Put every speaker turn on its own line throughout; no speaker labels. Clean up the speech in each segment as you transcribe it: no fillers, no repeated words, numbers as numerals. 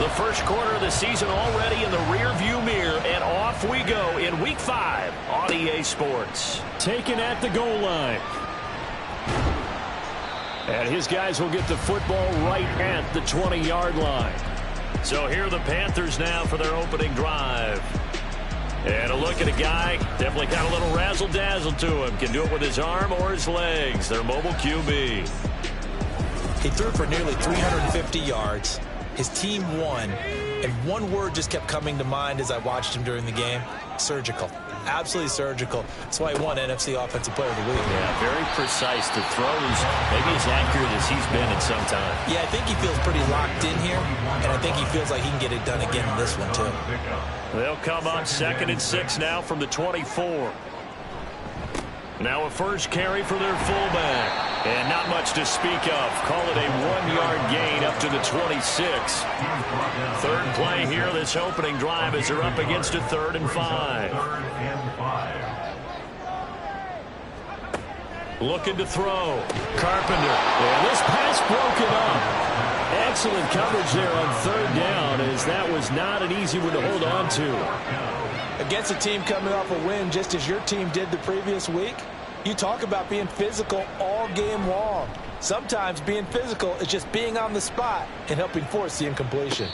The first quarter of the season already in the rearview mirror, and off we go in Week 5 on EA Sports.
Taken at the goal line. And his guys will get the football right at the 20-yard line.
So here are the Panthers now for their opening drive. And a look at a guy, definitely got a little razzle-dazzle to him. Can do it with his arm or his legs. Their mobile QB.
He threw for nearly 350 yards. His team won. And one word just kept coming to mind as I watched him during the game. Surgical. Absolutely surgical. That's why he won NFC Offensive Player of the Week.
Yeah, very precise. The throws, maybe as accurate as he's been in some time.
Yeah, I think he feels pretty locked in here, and I think he feels like he can get it done again in this one, too.
They'll come up 2nd and 6 now from the 24. Now a first carry for their fullback. And not much to speak of. Call it a 1-yard gain up to the 26. Third play here this opening drive as they're up against a 3rd and 5. Looking to throw. Carpenter.
And this pass broken up. Excellent coverage there on 3rd down, as that was not an easy one to hold on to.
Against a team coming off a win just as your team did the previous week, you talk about being physical all game long. Sometimes being physical is just being on the spot and helping force the incompletion.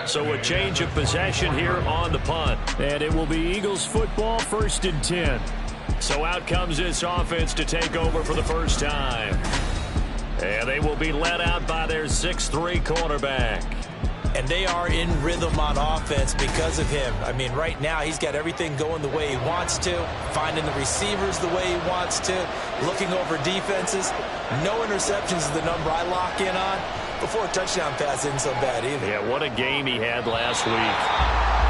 So a change of possession here on the punt.
And it will be Eagles football, 1st and 10.
So out comes this offense to take over for the first time. And they will be led out by their 6'3" quarterback.
And they are in rhythm on offense because of him. I mean, right now, he's got everything going the way he wants to, finding the receivers the way he wants to, looking over defenses. No interceptions is the number I lock in on. Before a touchdown pass isn't so bad either.
Yeah, what a game he had last week.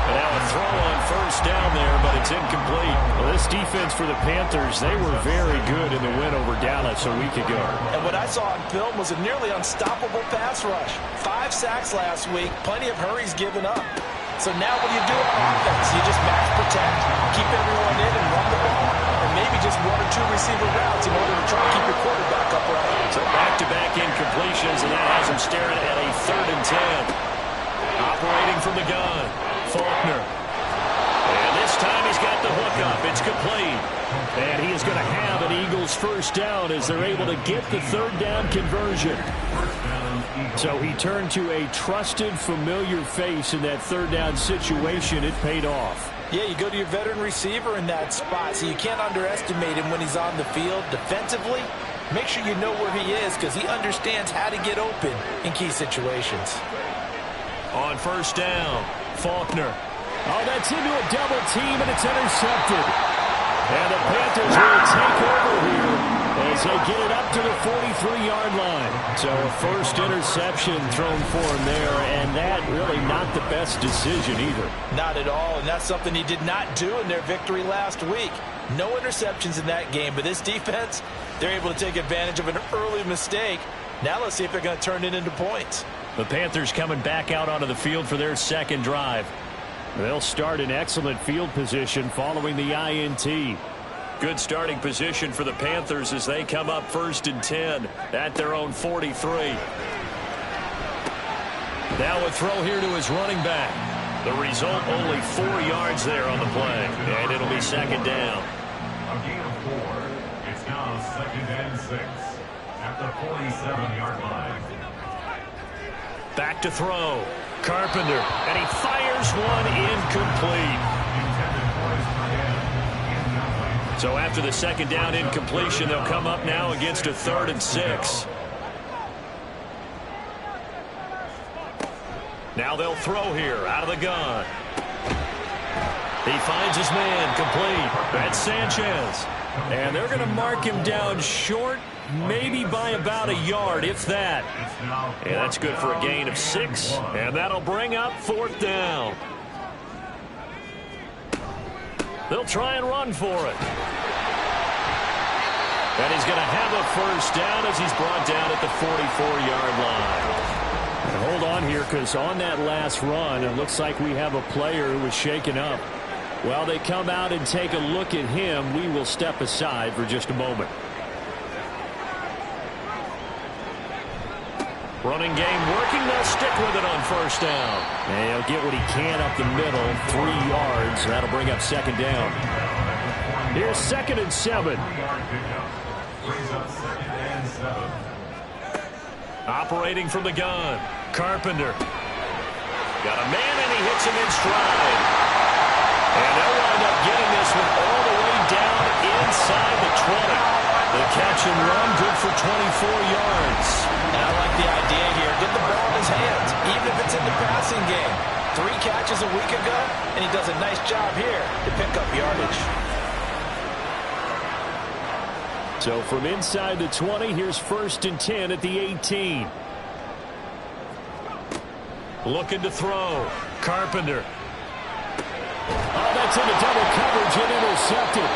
And now a throw on 1st down there, but it's incomplete.
Well, this defense for the Panthers, they were very good in the win over Dallas a week ago.
And what I saw on film was a nearly unstoppable pass rush. 5 sacks last week, plenty of hurries given up. So now what do you do on offense? You just match protect, keep everyone in and run the ball, or maybe just 1 or 2 receiver routes in order to try to keep your quarterback upright.
So back-to-back incompletions, and that has him staring at a 3rd and 10. Operating from the gun. Faulkner. And this time he's got the hook up. It's complete.
And he is going to have an Eagles 1st down as they're able to get the 3rd down conversion. So he turned to a trusted, familiar face in that 3rd down situation. It paid off.
Yeah, you go to your veteran receiver in that spot, so you can't underestimate him when he's on the field. Defensively, make sure you know where he is because he understands how to get open in key situations.
On 1st down, Faulkner.
Oh, that's into a double team, and it's intercepted. And the Panthers will take over here as they get it up to the 43-yard line. So a first interception thrown for him there, and that really not the best decision either.
Not at all, and that's something he did not do in their victory last week. No interceptions in that game, but this defense, they're able to take advantage of an early mistake. Now let's see if they're going to turn it into points.
The Panthers coming back out onto the field for their 2nd drive.
They'll start in excellent field position following the INT.
Good starting position for the Panthers as they come up 1st and 10 at their own 43. Now a throw here to his running back. The result, only 4 yards there on the play. And it'll be 2nd down.
A gain of 4. It's now 2nd and 6 at the 47-yard line.
Back to throw. Carpenter. And he fires one incomplete. So after the 2nd down incompletion, they'll come up now against a 3rd and 6. Now they'll throw here out of the gun. He finds his man complete. That's Sanchez.
And they're going to mark him down short, maybe by about a yard, if that.
And that's good for a gain of 6. And that'll bring up 4th down. They'll try and run for it. And he's going to have a 1st down as he's brought down at the 44-yard line.
And hold on here, because on that last run, it looks like we have a player who was shaken up. While they come out and take a look at him, we will step aside for just a moment.
Running game working. They'll stick with it on first down.
And he'll get what he can up the middle, 3 yards. That'll bring up second down. Here's 2nd and 7.
Operating from the gun. Carpenter. Got a man, and he hits him in stride. And they'll wind up getting this one all the way down inside the 20. The catch and run, good for 24 yards.
And I like the idea here. Get the ball in his hands, even if it's in the passing game. 3 catches a week ago, and he does a nice job here to pick up yardage.
So from inside the 20, here's 1st and 10 at the 18.
Looking to throw. Carpenter.
Oh, that's into double coverage and intercepted.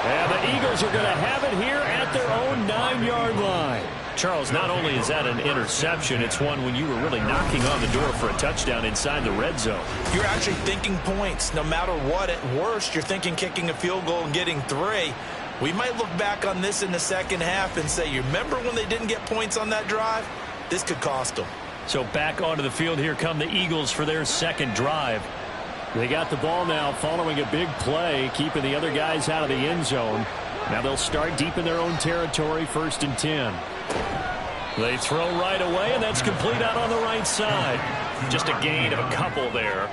And the Eagles are going to have it here at their own 9-yard line.
Charles, not only is that an interception, it's one when you were really knocking on the door for a touchdown inside the red zone.
You're actually thinking points. No matter what, at worst, you're thinking kicking a field goal and getting 3. We might look back on this in the second half and say, you remember when they didn't get points on that drive? This could cost them.
So back onto the field, here come the Eagles for their second drive.
They got the ball now following a big play, keeping the other guys out of the end zone. Now they'll start deep in their own territory, 1st and 10.
They throw right away, and that's complete out on the right side. Just a gain of a couple there.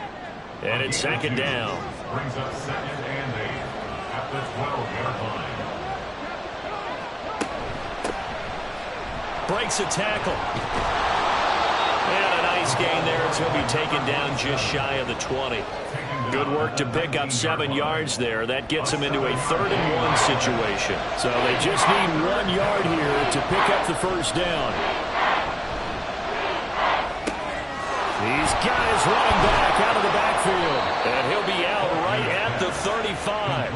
And it's 2nd down.
Brings up 2nd and 8 at the 12-yard line.
Breaks a tackle. And a nice gain there as he'll be taken down just shy of the 20. Good work to pick up 7 yards there. That gets him into a 3rd and 1 situation.
So they just need 1 yard here to pick up the first down. These guys running back out of the backfield.
And he'll be out right at the 35.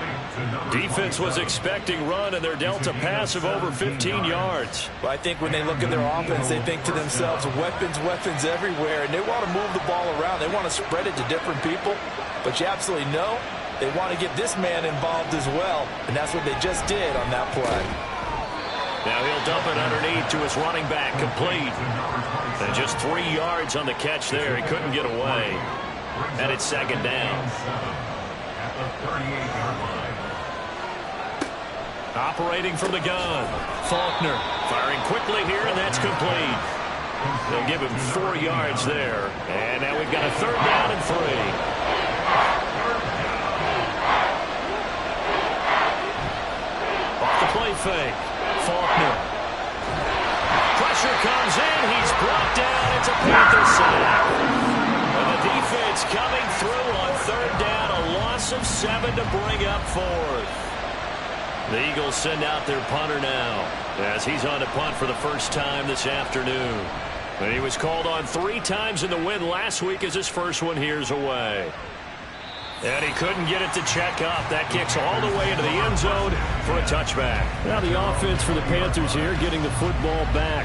Defense was expecting run, and they're dealt a pass of over 15 yards.
Well, I think when they look at their offense, they think to themselves, weapons, weapons everywhere, and they want to move the ball around. They want to spread it to different people. But you absolutely know they want to get this man involved as well, and that's what they just did on that play.
Now he'll dump it underneath to his running back, complete. And just 3 yards on the catch there. He couldn't get away. And it's 2nd down.
At the 38-yard line.
Operating from the gun. Faulkner firing quickly here, and that's complete. They'll give him 4 yards there. And now we've got a 3rd down and 3. Off the play fake. Faulkner. Pressure comes in. He's brought down. It's a Panther sack. And the defense coming through on 3rd down. A loss of 7 to bring up 4th. The Eagles send out their punter now as he's on to punt for the first time this afternoon. And he was called on 3 times in the win last week as his first one here's away. And he couldn't get it to check up. That kicks all the way into the end zone for a touchback.
Now the offense for the Panthers here getting the football back.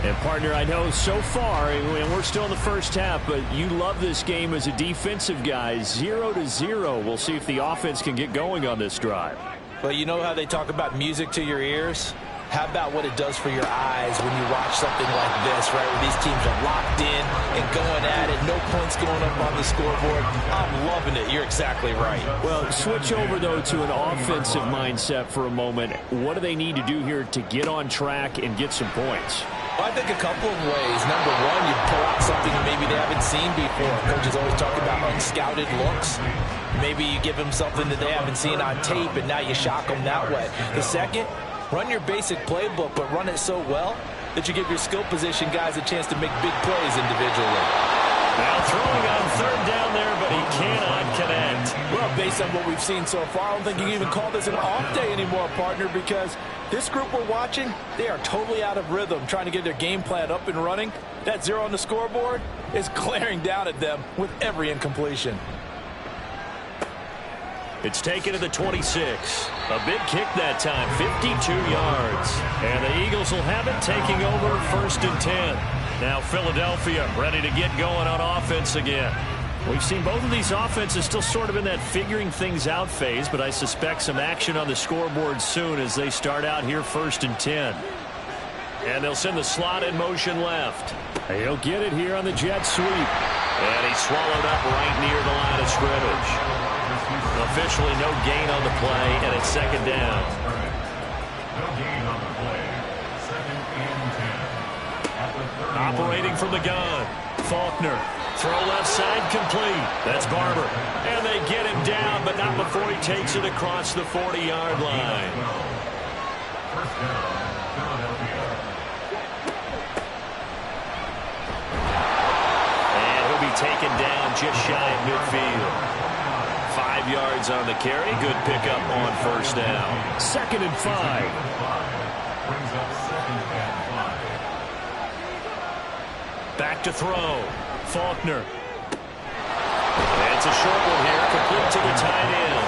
And, partner, I know so far, and we're still in the first half, but you love this game as a defensive guy. 0-0. We'll see if the offense can get going on this drive.
Well, you know how they talk about music to your ears? How about what it does for your eyes when you watch something like this, right, where these teams are locked in and going at it, no points going up on the scoreboard? I'm loving it. You're exactly right.
Well, switch over, though, to an offensive mindset for a moment. What do they need to do here to get on track and get some points?
Well, I think a couple of ways. Number one, you pull out something maybe they haven't seen before. Coaches always talk about unscouted looks. Maybe you give them something that they haven't seen on tape, and now you shock them that way. The second, run your basic playbook, but run it so well that you give your skill position guys a chance to make big plays individually.
Now throwing on 3rd down there, but he cannot connect.
Well, based on what we've seen so far, I don't think you can even call this an off day anymore, partner, because this group we're watching, they are totally out of rhythm, trying to get their game plan up and running. That 0 on the scoreboard is glaring down at them with every incompletion.
It's taken to the 26. A big kick that time, 52 yards. And the Eagles will have it, taking over 1st and 10. Now Philadelphia ready to get going on offense again. We've seen both of these offenses still sort of in that figuring things out phase, but I suspect some action on the scoreboard soon as they start out here 1st and 10. And they'll send the slot in motion left.
He'll get it here on the jet sweep.
And he's swallowed up right near the line of scrimmage. Officially no gain on the play, and it's second down.
No gain on the play. Second and 10.
Operating from the gun. Faulkner. Throw left side complete. That's Barber. And they get him down, but not before he takes it across the 40-yard line.
First down, Philadelphia.
And he'll be taken down just shy of midfield. 5 yards on the carry. Good pickup on first down.
2nd and 5.
Brings up 2nd and 5.
Back to throw. Faulkner. It's a short one here, complete to the tight end.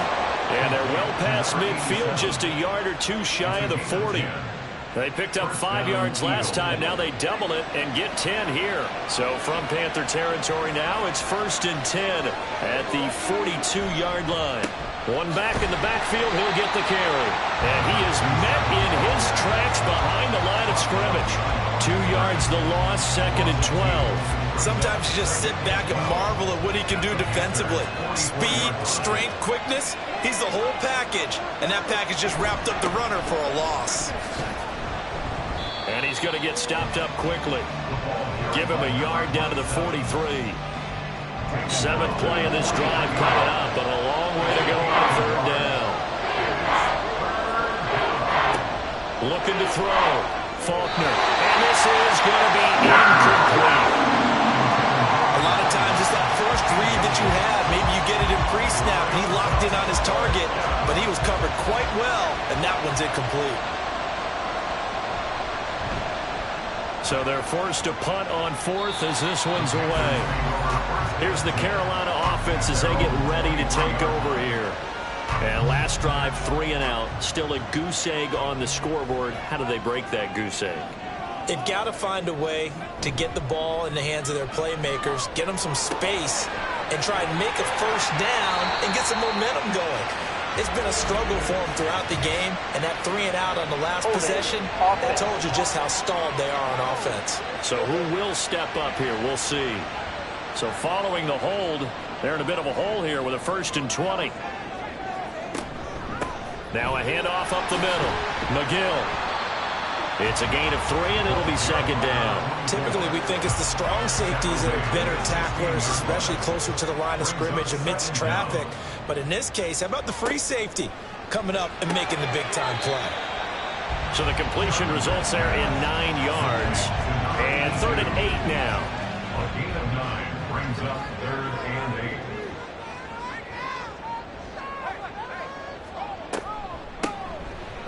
And they're well past midfield, just a yard or two shy of the 40. They picked up 5 yards last time. Now they double it and get 10 here. So from Panther territory now, it's 1st and 10 at the 42-yard line. One back in the backfield, he'll get the carry. And he is met in his tracks behind the line of scrimmage. 2 yards the loss, 2nd and 12.
Sometimes you just sit back and marvel at what he can do defensively. Speed, strength, quickness, he's the whole package. And that package just wrapped up the runner for a loss.
And he's going to get stopped up quickly. Give him a yard down to the 43. 7th play of this drive coming up, but a long way to go on 3rd down. Looking to throw. Faulkner. And this is going to be incomplete.
A lot of times it's that first read that you have. Maybe you get it in pre-snap, and he locked in on his target, but he was covered quite well, and that one's incomplete.
So they're forced to punt on 4th as this one's away. Here's the Carolina offense as they get ready to take over here. And last drive, 3 and out. Still a goose egg on the scoreboard. How do they break that goose egg?
They've got to find a way to get the ball in the hands of their playmakers, get them some space, and try and make a first down and get some momentum going. It's been a struggle for them throughout the game, and that 3 and out on the last possession, that told you just how stalled they are on offense.
So who will step up here? We'll see. So following the hold, they're in a bit of a hole here with a 1st and 20. Now a handoff up the middle. McGill. It's a gain of 3, and it'll be 2nd down.
Typically, we think it's the strong safeties that are better tacklers, especially closer to the line of scrimmage amidst traffic. But in this case, how about the free safety coming up and making the big-time play?
So the completion results there in 9 yards. And 3rd and 8 now.
A gain of 9 brings up 3rd and 8.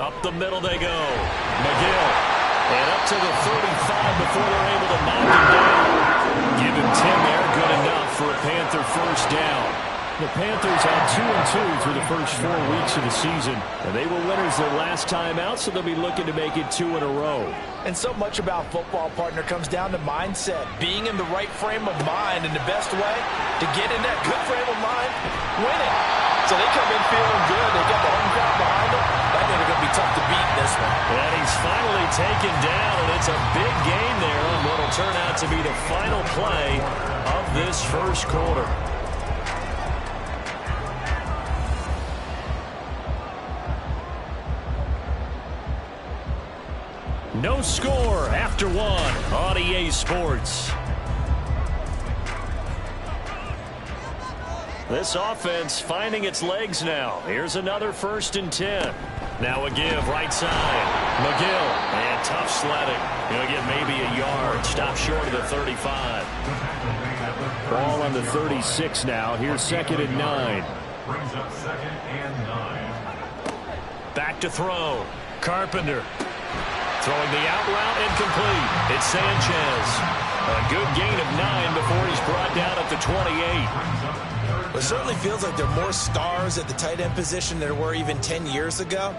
Up the middle they go. McGill. And up to the 35 before they're able to knock him down. Give him 10 there. Good enough for a Panther first down.
The Panthers had 2-2 through the first 4 weeks of the season. And they were winners their last time out, so they'll be looking to make it 2 in a row.
And so much about football, partner, comes down to mindset. Being in the right frame of mind, and the best way to get in that good frame of mind, winning. So they come in feeling good. They got the home crowd behind them. I think they're going to be tough to beat in this one.
And he's finally taken down, and it's a big gain there on what will turn out to be the final play of this first quarter. No score after 1 on EA Sports. This offense finding its legs now. Here's another 1st and 10. Now a give right side. McGill. And tough sledding. He'll get maybe a yard. Stop short of the 35.
Ball on the 36 now. Here's 2nd and 9.
Brings up 2nd and 9.
Back to throw. Carpenter. Throwing the out route incomplete. It's Sanchez. A good gain of 9 before he's brought down at the 28.
It certainly feels like there are more stars at the tight end position than there were even 10 years ago.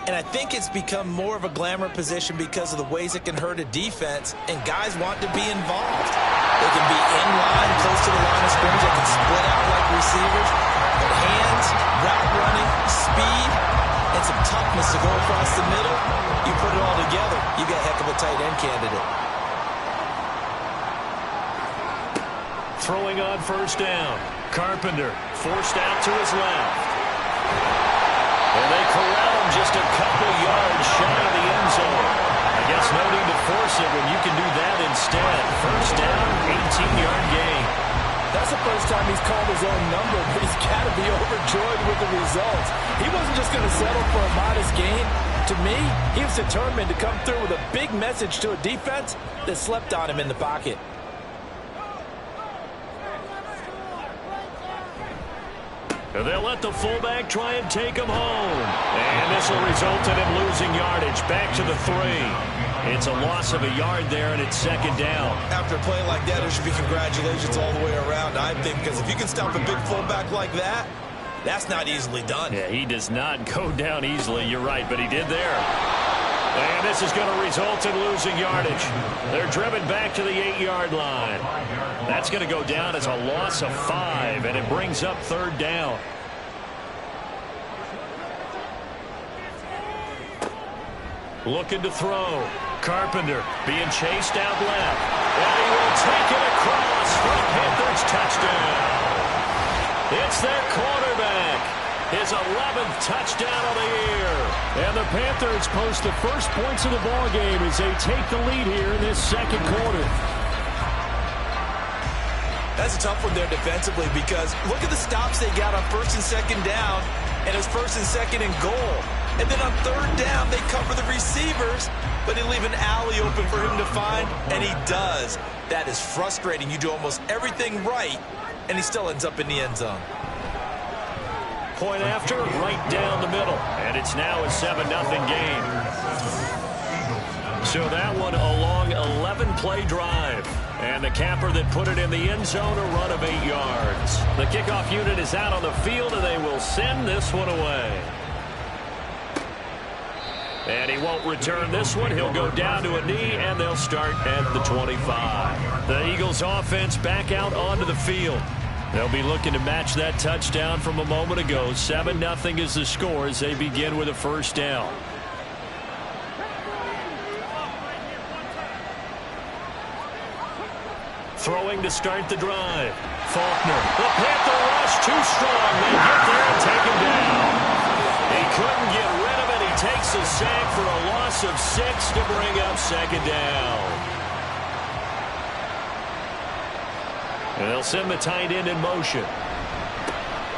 And I think it's become more of a glamour position because of the ways it can hurt a defense, and guys want to be involved. They can be in line, close to the line of scrimmage. They can split out like receivers. But hands, route running, speed, and some toughness to go across the middle. You put it all together, you got a heck of a tight end candidate.
Throwing on first down. Carpenter forced out to his left. And they corral him just a couple yards shy of the end zone. I guess no need to force it when you can do that instead. First down, 18-yard gain.
That's the first time he's called his own number, but he's got to be overjoyed with the results. He wasn't just going to settle for a modest gain. To me, he was determined to come through with a big message to a defense that slept on him in the pocket.
And they'll let the fullback try and take him home. And this will result in him losing yardage. Back to the 3. It's a loss of a yard there, and it's second down.
After a play like that, there should be congratulations all the way around, I think, because if you can stop a big fullback like that, that's not easily done.
Yeah, he does not go down easily. You're right, but he did there. And this is going to result in losing yardage. They're driven back to the 8-yard line. That's going to go down as a loss of 5, and it brings up third down. Looking to throw. Carpenter being chased out left. And he will take it across for a Panthers touchdown. It's their quarterback. His 11th touchdown of the year.
And the Panthers post the first points of the ball game as they take the lead here in this second quarter.
That's a tough one there defensively because look at the stops they got on first and second down, and it was first and second and goal. And then on third down, they cover the receivers, but they leave an alley open for him to find, and he does. That is frustrating. You do almost everything right, and he still ends up in the end zone.
Point after, right down the middle. And it's now a 7-0 game. So that one a long 11-play drive. And the capper that put it in the end zone, a run of 8 yards. The kickoff unit is out on the field, and they will send this one away. And he won't return this one. He'll go down to a knee, and they'll start at the 25. The Eagles offense back out onto the field. They'll be looking to match that touchdown from a moment ago. 7-0 is the score as they begin with a first down. Throwing to start the drive. Faulkner. The Panther rush too strong. They get there and take him down. He couldn't get rid of it. He takes a sack for a loss of 6 to bring up second down. And they'll send the tight end in motion.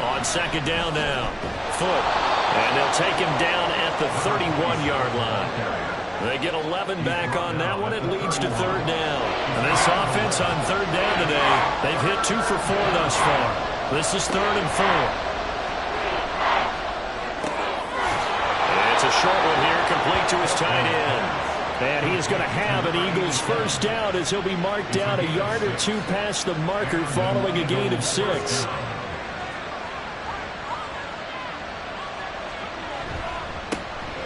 On second down now. Foot. And they'll take him down at the 31-yard line. They get 11 back on that one. It leads to third down. And this offense on third down today, they've hit 2 for 4 thus far. This is 3rd and 4. And it's a short one here, complete to his tight end. And he is going to have an Eagles first down as he'll be marked down a yard or 2 past the marker following a gain of 6.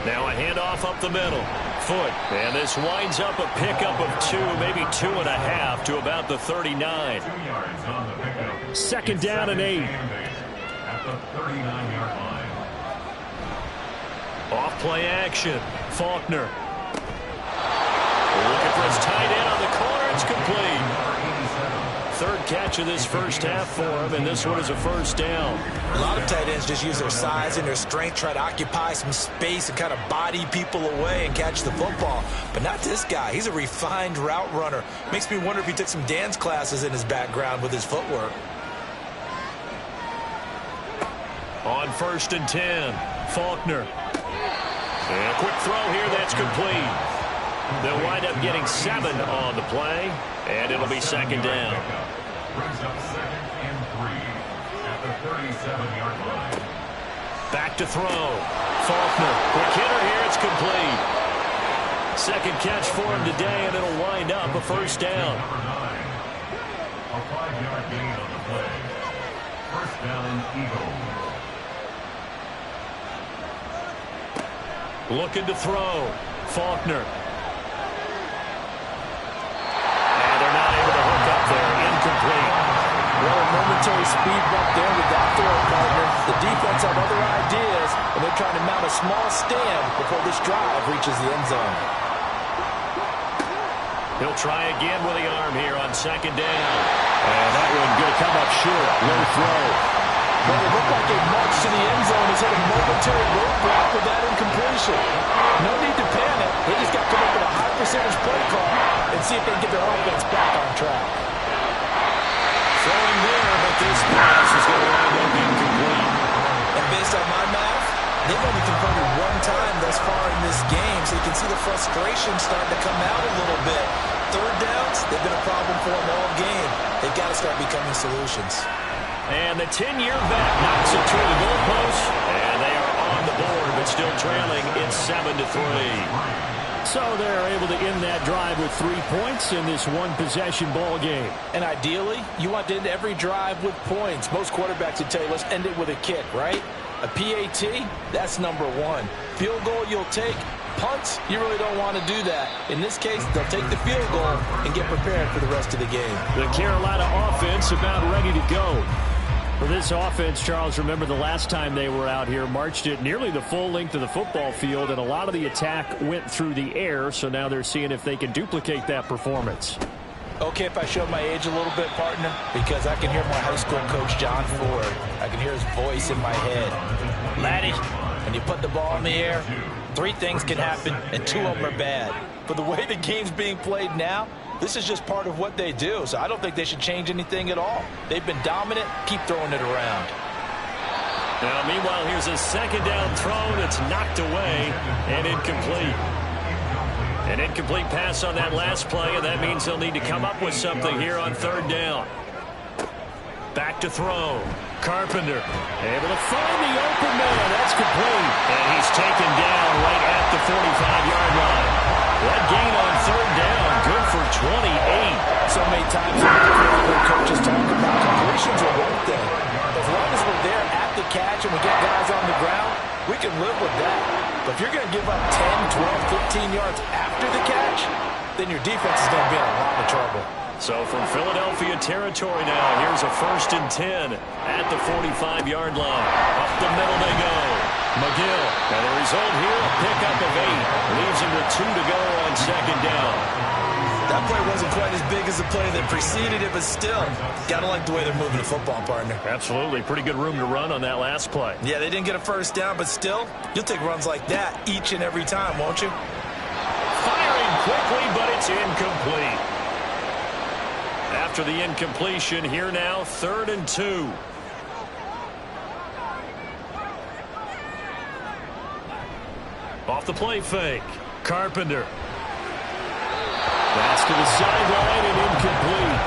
Now a handoff up the middle. Foot. And this winds up a pickup of 2, maybe 2.5 to about the 39.
2 yards on the pickup.
Second down and 8.
At the 39-yard line.
Off play action. Faulkner. Looking for his tight end on the corner. It's complete. 3rd catch of this first half for him, and this one is a first down.
A lot of tight ends just use their size and their strength, try to occupy some space and kind of body people away and catch the football. But not this guy. He's a refined route runner. Makes me wonder if he took some dance classes in his background with his footwork.
On 1st and 10, Faulkner. And a quick throw here that's complete. They'll wind up getting 7 on the play, and it'll be second down.
Brings up 2nd and 3 at the 37-yard line.
Back to throw. Faulkner. Quick hitter here. It's complete. 2nd catch for him today, and it'll wind up a first down.
Number 9. A 5-yard gain on the play. First down, Eagles.
Looking to throw. Faulkner.
Incomplete. Well, a momentary speed bump there with that throw, partner.
The defense have other ideas, and they're trying to mount a small stand before this drive reaches the end zone.
He'll try again with the arm here on second down. And that one going to come up short. Low throw.
Well, it looked like a march to the end zone has hit a momentary roadblock with that incompletion. No need to panic. They just got to come up with a high percentage play call and see if they can get their offense back on track.
Throwing there, but this pass is going to wind up incomplete.
And based on my math, they've only converted one time thus far in this game, so you can see the frustration starting to come out a little bit. Third downs, they've been a problem for them all game. They've got to start becoming solutions.
And the 10-year vet knocks it through the goalpost, and they are on the board, but still trailing. It's 7-3.
So they're able to end that drive with 3 points in this one-possession ball game.
And ideally, you want to end every drive with points. Most quarterbacks would tell you, let's end it with a kick, right? A PAT, that's number one. Field goal you'll take. Punts, you really don't want to do that. In this case, they'll take the field goal and get prepared for the rest of the game.
The Carolina offense about ready to go. For this offense, Charles, remember the last time they were out here, marched it nearly the full length of the football field, and a lot of the attack went through the air, so now they're seeing if they can duplicate that performance.
Okay, if I show my age a little bit, partner, because I can hear my high school coach, John Ford. I can hear his voice in my head. Laddie, when you put the ball in the air, 3 things can happen, and 2 of them are bad. But the way the game's being played now, this is just part of what they do, so I don't think they should change anything at all. They've been dominant. Keep throwing it around.
Now, meanwhile, here's a second down throw. It's knocked away and incomplete. An incomplete pass on that last play, and that means they'll need to come up with something here on third down. Back to throw. Carpenter able to find the open man. That's complete. And he's taken down right at the 45-yard line. That gain on third down, good for 28.
So many times when coaches talk about completions are one thing. As long as we're there at the catch and we get guys on the ground, we can live with that. But if you're going to give up 10, 12, 15 yards after the catch, then your defense is going to be in a lot of trouble.
So from Philadelphia territory now, here's a 1st and 10 at the 45-yard line. Up the middle they go. McGill, and the result here, a pickup of 8. Leaves him with 2 to go on second down.
That play wasn't quite as big as the play that preceded it, but still, gotta like the way they're moving the football, partner.
Absolutely. Pretty good room to run on that last play.
Yeah, they didn't get a first down, but still, you'll take runs like that each and every time, won't you?
Firing quickly, but it's incomplete. After the incompletion, here now, 3rd and 2. Off the play fake. Carpenter. That's to the sideline and incomplete.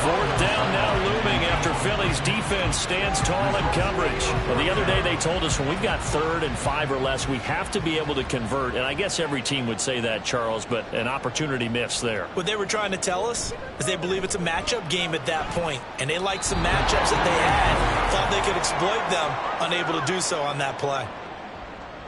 4th down now looming after Philly's defense stands tall in coverage. Well, the other day they told us when we've got 3rd and 5 or less, we have to be able to convert. And I guess every team would say that, Charles, but an opportunity missed there.
What they were trying to tell us is they believe it's a matchup game at that point. And they liked some matchups that they had, thought they could exploit them, unable to do so on that play.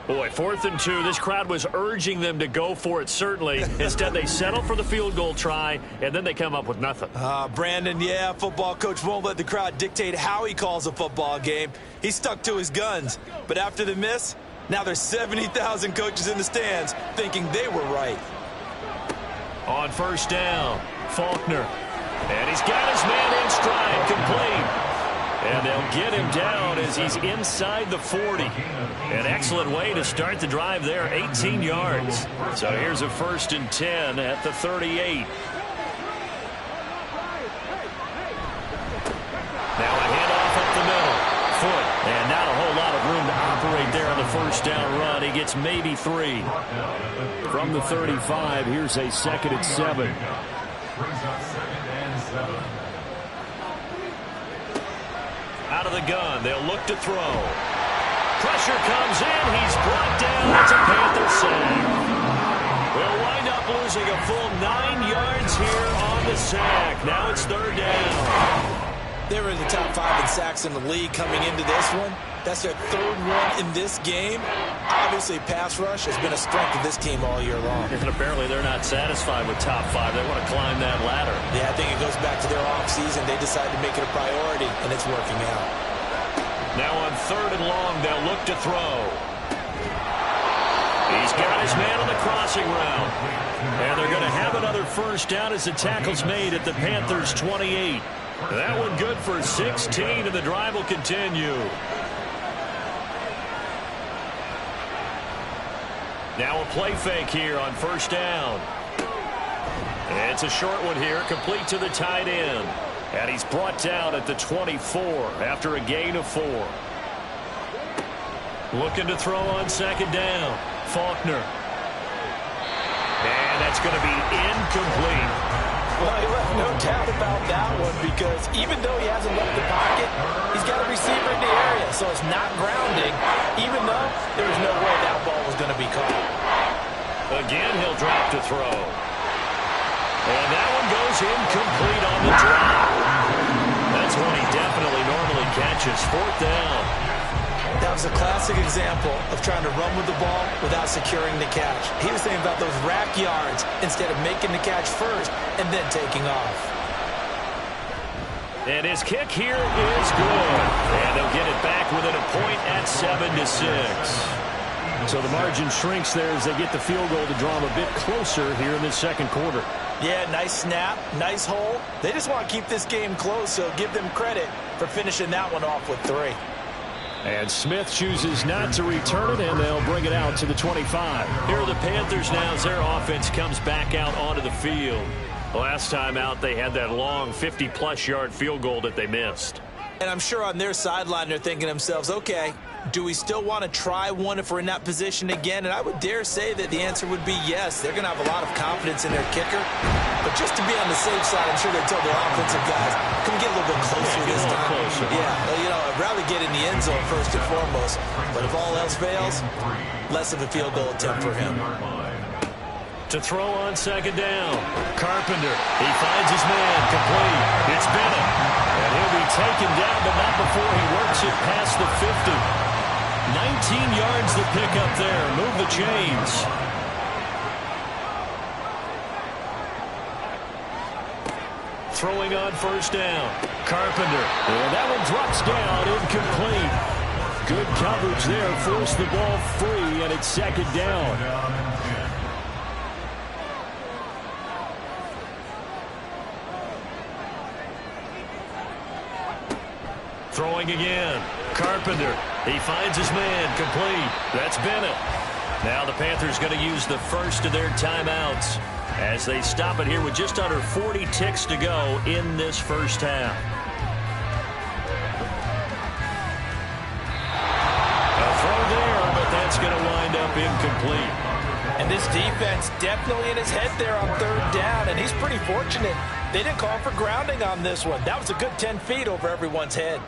Boy, 4th and 2. This crowd was urging them to go for it, certainly. Instead, they settle for the field goal try, and then they come up with nothing.
Brandon, yeah, football coach won't let the crowd dictate how he calls a football game. He's stuck to his guns. But after the miss, now there's 70,000 coaches in the stands thinking they were right.
On 1st down, Faulkner. And he's got his man in stride, complete. And they'll get him down as he's inside the 40. An excellent way to start the drive there, 18 yards. So here's a 1st and 10 at the 38. Now a handoff up the middle. Foot. And not a whole lot of room to operate there on the 1st down run. He gets maybe 3.
From the 35, here's a 2nd and 7.
Out of the gun, they'll look to throw. Pressure comes in, he's brought down. It's a Panther sack. We'll wind up losing a full 9 yards here on the sack. Now it's 3rd down.
They were in the top 5 in sacks in the league coming into this one. That's their 3rd one in this game. Obviously, pass rush has been a strength of this team all year long.
And apparently they're not satisfied with top 5. They want to climb that ladder.
Yeah, I think it goes back to their offseason. They decided to make it a priority, and it's working out.
Now on 3rd and long, they'll look to throw. He's got his man on the crossing route. And they're going to have another first down as the tackle's made at the Panthers' 28. That one good for 16, and the drive will continue. Now a play fake here on 1st down. And it's a short one here, complete to the tight end. And he's brought down at the 24 after a gain of 4. Looking to throw on 2nd down. Faulkner. And that's going to be incomplete.
Well, he left no doubt about that one because even though he hasn't left the pocket, he's got a receiver in the area, so it's not grounding, even though there was no way that ball was going to be caught.
Again, he'll drop to throw. And that one goes incomplete on the drop. That's one he definitely normally catches. 4th down.
That was a classic example of trying to run with the ball without securing the catch. He was thinking about those rack yards instead of making the catch first and then taking off.
And his kick here is good. And they'll get it back within a point at 7-6.
So the margin shrinks there as they get the field goal to draw them a bit closer here in the 2nd quarter.
Yeah, nice snap, nice hole. They just want to keep this game close, so give them credit for finishing that one off with 3.
And Smith chooses not to return it, and they'll bring it out to the 25.
Here are the Panthers now as their offense comes back out onto the field. Last time out, they had that long 50-plus yard field goal that they missed.
And I'm sure on their sideline they're thinking to themselves, okay, do we still want to try one if we're in that position again? And I would dare say that the answer would be yes. They're going to have a lot of confidence in their kicker. But just to be on the safe side, I'm sure they told their offensive guys, come get a little bit closer this time.
Closer.
Yeah, I'd rather get in the end zone first and foremost. But if all else fails, less of a field goal attempt for him.
To throw on 2nd down. Carpenter. He finds his man. Complete. It's Bennett. And he'll be taken down, but not before he works it past the 50. 19 yards to pick up there. Move the chains. Throwing on 1st down. Carpenter.
And that one drops down, incomplete. Good coverage there. Forced the ball free, and it's 2nd down.
Throwing again. Carpenter. He finds his man. Complete. That's Bennett. Now the Panthers going to use the first of their timeouts as they stop it here with just under 40 ticks to go in this first half. A throw there, but that's going to wind up incomplete.
And this defense definitely in his head there on 3rd down, and he's pretty fortunate. They didn't call for grounding on this one. That was a good 10 feet over everyone's head.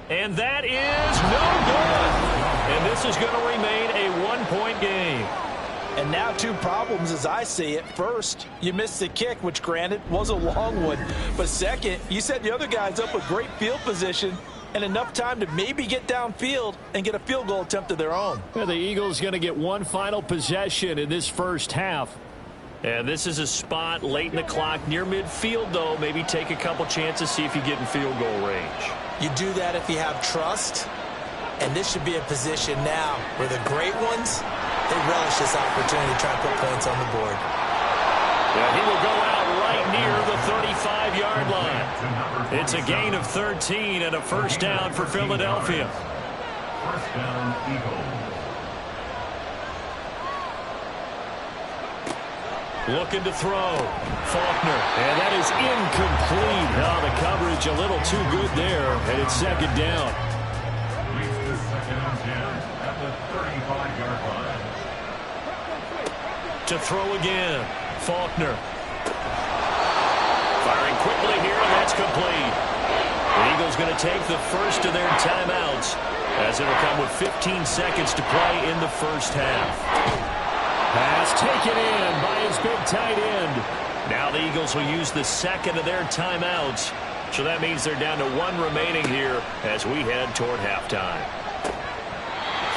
And that is no good. And this is going to remain a 1-point game.
And now 2 problems as I see it. First, you missed the kick, which granted was a long one. But second, you set the other guys up with great field position and enough time to maybe get downfield and get a field goal attempt of their own.
Yeah, the Eagles going to get one final possession in this first half.
And this is a spot late in the clock near midfield, though. Maybe take a couple chances, see if you get in field goal range.
You do that if you have trust. And this should be a position now where the great ones, they relish this opportunity to try and put points on the board.
Yeah, he will go out right near the 35-yard line. It's a gain of 13 and a first down for Philadelphia.
First down, Eagles.
Looking to throw. Faulkner. And that is incomplete. Now the coverage a little too good there. And it's 2nd down.
Reach the 2nd and 10 at the 35-yard line.
To throw again. Faulkner. Firing quickly here, and that's complete. The Eagles going to take the first of their timeouts as it'll come with 15 seconds to play in the first half.
Pass taken in by his big tight end.
Now the Eagles will use the second of their timeouts. So that means they're down to 1 remaining here as we head toward halftime.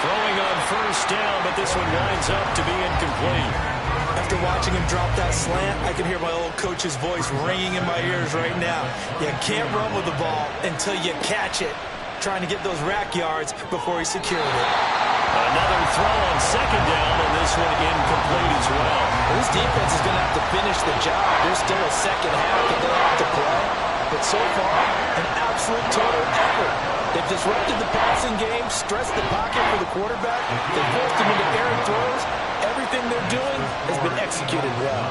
Throwing on first down, but this one winds up to be incomplete.
That's After watching him drop that slant, I can hear my old coach's voice ringing in my ears right now. You can't run with the ball until you catch it. Trying to get those rack yards before he secured it.
Another throw on second down, and this one incomplete as well.
This defense is going to have to finish the job. There's still a second half that they have to play. But so far, an absolute total effort. They've disrupted the passing game, stressed the pocket for the quarterback. They've forced him into errant throws. Everything they're doing has been executed well.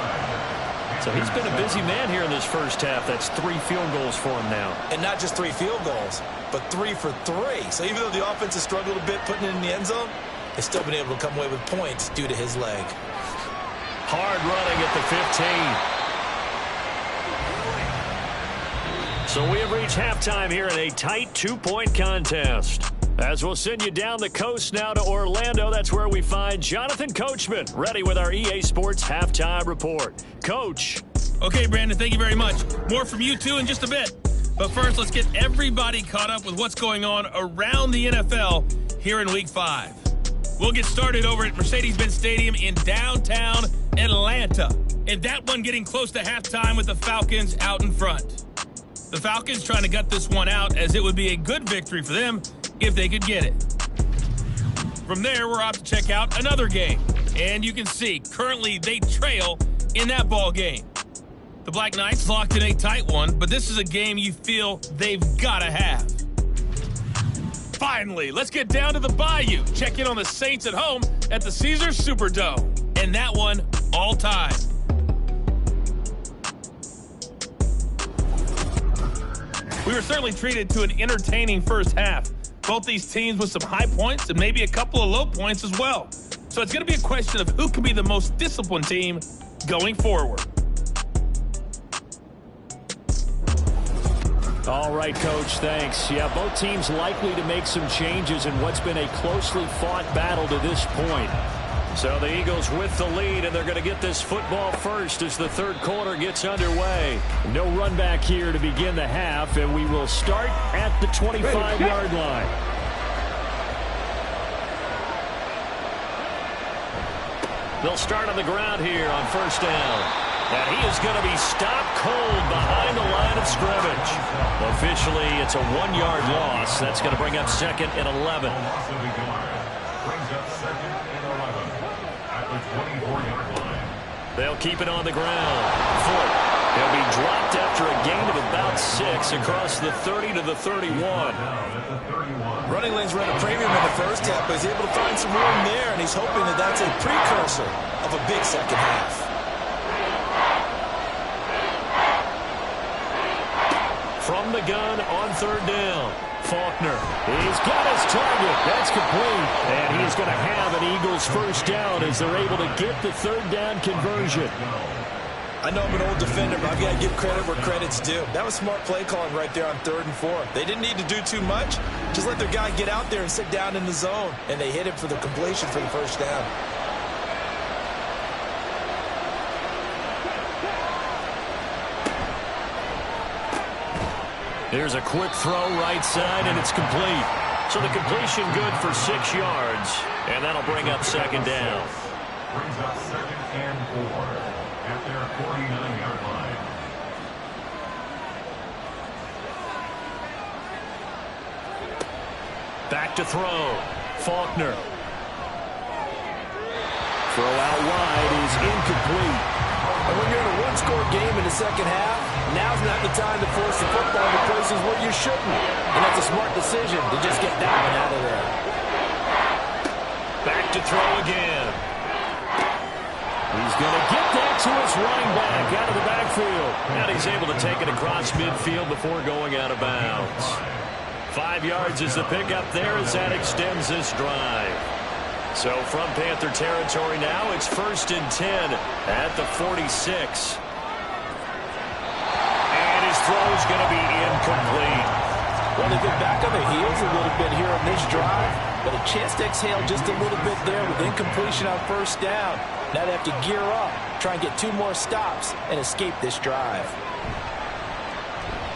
So he's been a busy man here in this first half. That's 3 field goals for him now.
And not just 3 field goals, but 3 for 3. So even though the offense has struggled a bit putting it in the end zone, they've still been able to come away with points due to his leg.
Hard running at the 15. So we have reached halftime here in a tight 2-point contest. As we'll send you down the coast now to Orlando, that's where we find Jonathan Coachman, ready with our EA Sports Halftime Report. Coach.
Okay, Brandon, thank you very much. More from you two in just a bit. But first, let's get everybody caught up with what's going on around the NFL here in Week 5. We'll get started over at Mercedes-Benz Stadium in downtown Atlanta. And that one getting close to halftime with the Falcons out in front. The Falcons trying to gut this one out, as it would be a good victory for them if they could get it. From there, we're off to check out another game. And you can see, currently they trail in that ball game. The Black Knights locked in a tight one, but this is a game you feel they've got to have. Finally, let's get down to the Bayou. Check in on the Saints at home at the Caesars Superdome. And that one, all time. We were certainly treated to an entertaining first half. Both these teams with some high points and maybe a couple of low points as well. So it's going to be a question of who can be the most disciplined team going forward.
All right, Coach, thanks. Yeah, both teams likely to make some changes in what's been a closely fought battle to this point.
So the Eagles with the lead, and they're going to get this football first as the third quarter gets underway.
No run back here to begin the half, and we will start at the 25-yard line.
They'll start on the ground here on first down. And he is going to be stopped cold behind the line of scrimmage. Officially, it's a 1-yard loss. That's going to bring up second and 11. They'll keep it on the ground. Foot. He'll be dropped after a gain of about 6 across the 30 to the 31.
Running lanes ran a premium in the first half, but he's able to find some room there, and he's hoping that that's a precursor of a big second half.
From the gun on third down. Faulkner. He's got his target. That's complete. And he's going to have an Eagles first down as they're able to get the third down conversion.
I know I'm an old defender, but I've got to give credit where credit's due. That was smart play calling right there on 3rd and 4. They didn't need to do too much. Just let their guy get out there and sit down in the zone. And they hit him for the completion for the first down.
Here's a quick throw right side, and it's complete. So the completion good for 6 yards, and that'll bring up second down.
Brings up second and 4 at their 49-yard line.
Back to throw. Faulkner. Throw out wide is incomplete.
And when you're in a one-score game in the second half, now's not the time to force the football into places where you shouldn't. And that's a smart decision to just get that one out of there.
Back to throw again. He's going to get that to his running back out of the backfield. And he's able to take it across midfield before going out of bounds. 5 yards is the pickup there as that extends this drive. So from Panther territory now, it's 1st and 10 at the 46. And his throw is going to be incomplete.
Well, they get back on their heels a little bit here on this drive, but a chance to exhale just a little bit there with incompletion on first down. Now they have to gear up, try and get 2 more stops, and escape this drive.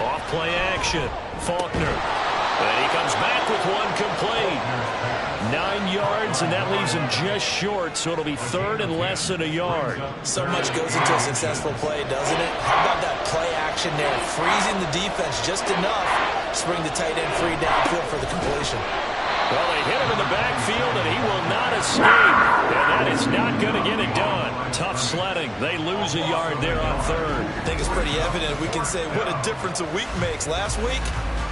Off play action. Faulkner. And he comes back with one complete. 9 yards, and that leaves him just short, so it'll be third and less than a yard.
So much goes into a successful play, doesn't it? How about that play action there? Freezing the defense just enough to bring the tight end free downfield for the completion.
Well, they hit him in the backfield, and he will not escape. And that is not going to get it done. Tough sledding. They lose a yard there on third.
I think it's pretty evident. We can say what a difference a week makes. Last week,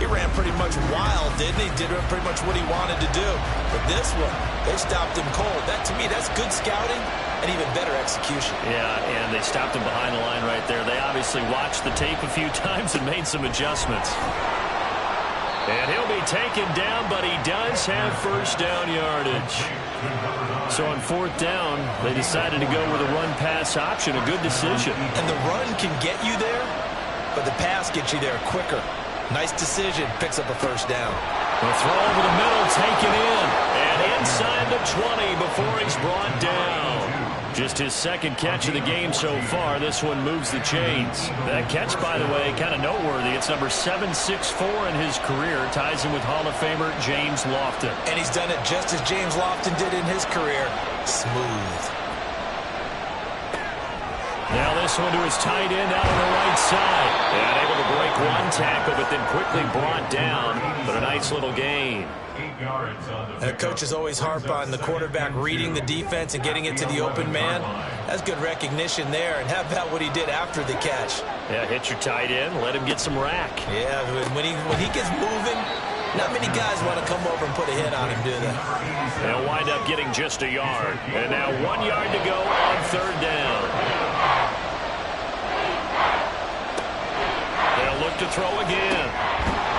he ran pretty much wild, didn't he? Did pretty much what he wanted to do. But this one, they stopped him cold. That, to me, that's good scouting and even better execution.
Yeah, and they stopped him behind the line right there. They obviously watched the tape a few times and made some adjustments. And he'll be taken down, but he does have first down yardage. So on fourth down, they decided to go with a run-pass option. A good decision.
And the run can get you there, but the pass gets you there quicker. Nice decision. Picks up a first down.
The throw over the middle, taken in. And inside the 20 before he's brought down. Just his second catch of the game so far. This one moves the chains. That catch, by the way, kind of noteworthy. It's number 764 in his career. Ties him with Hall of Famer James Lofton.
And he's done it just as James Lofton did in his career. Smooth.
Now this one to his tight end out on the right side. And able to break one tackle, but then quickly brought down. But a nice little gain.
Coaches always harp on the quarterback reading the defense and getting it to the open man. That's good recognition there. And how about what he did after the catch?
Yeah, hit your tight end, let him get some rack.
Yeah, when he gets moving, not many guys want to come over and put a hit on him, do they?
They'll wind up getting just a yard. And now 1 yard to go on third down. They'll look to throw again.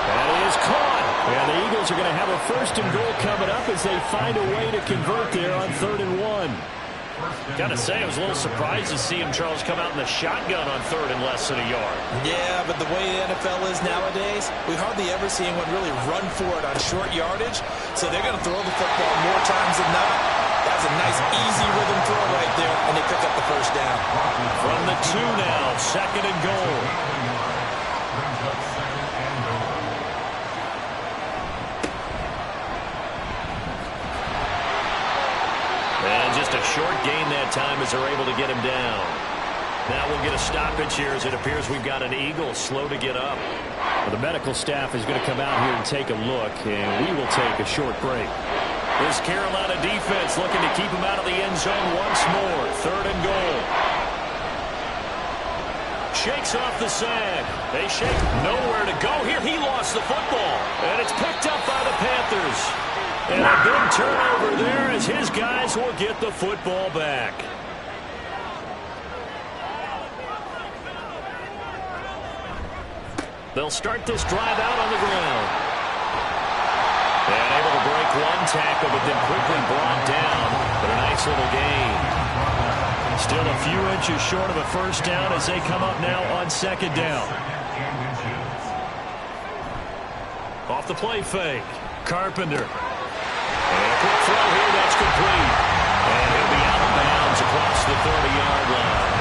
That is caught. And the Eagles are going to have a first and goal coming up as they find a way to convert there on 3rd and 1. Got to say, I was a little surprised to see him, Charles, come out in the shotgun on third and less than a yard.
Yeah, but the way the NFL is nowadays, we hardly ever see anyone really run for it on short yardage. So they're going to throw the football more times than not. That's a nice, easy rhythm throw right there, and they pick up the first down.
From the 2 now, 2nd and goal. And just a short gain that time as they're able to get him down. Now we'll get a stoppage here as it appears we've got an Eagle slow to get up. Well, the medical staff is going to come out here and take a look, and we will take a short break. This Carolina defense looking to keep him out of the end zone once more. 3rd and goal. Shakes off the sag. They shake. Nowhere to go here. He lost the football. And it's picked up by the Panthers. And a big turnover there as his guys will get the football back. They'll start this drive out on the ground. And able to break one tackle, but then quickly brought down. But a nice little gain. Still a few inches short of a first down as they come up now on 2nd down. Off the play fake. Carpenter. And a quick throw here, that's complete. And he'll be out of bounds across the 30-yard line.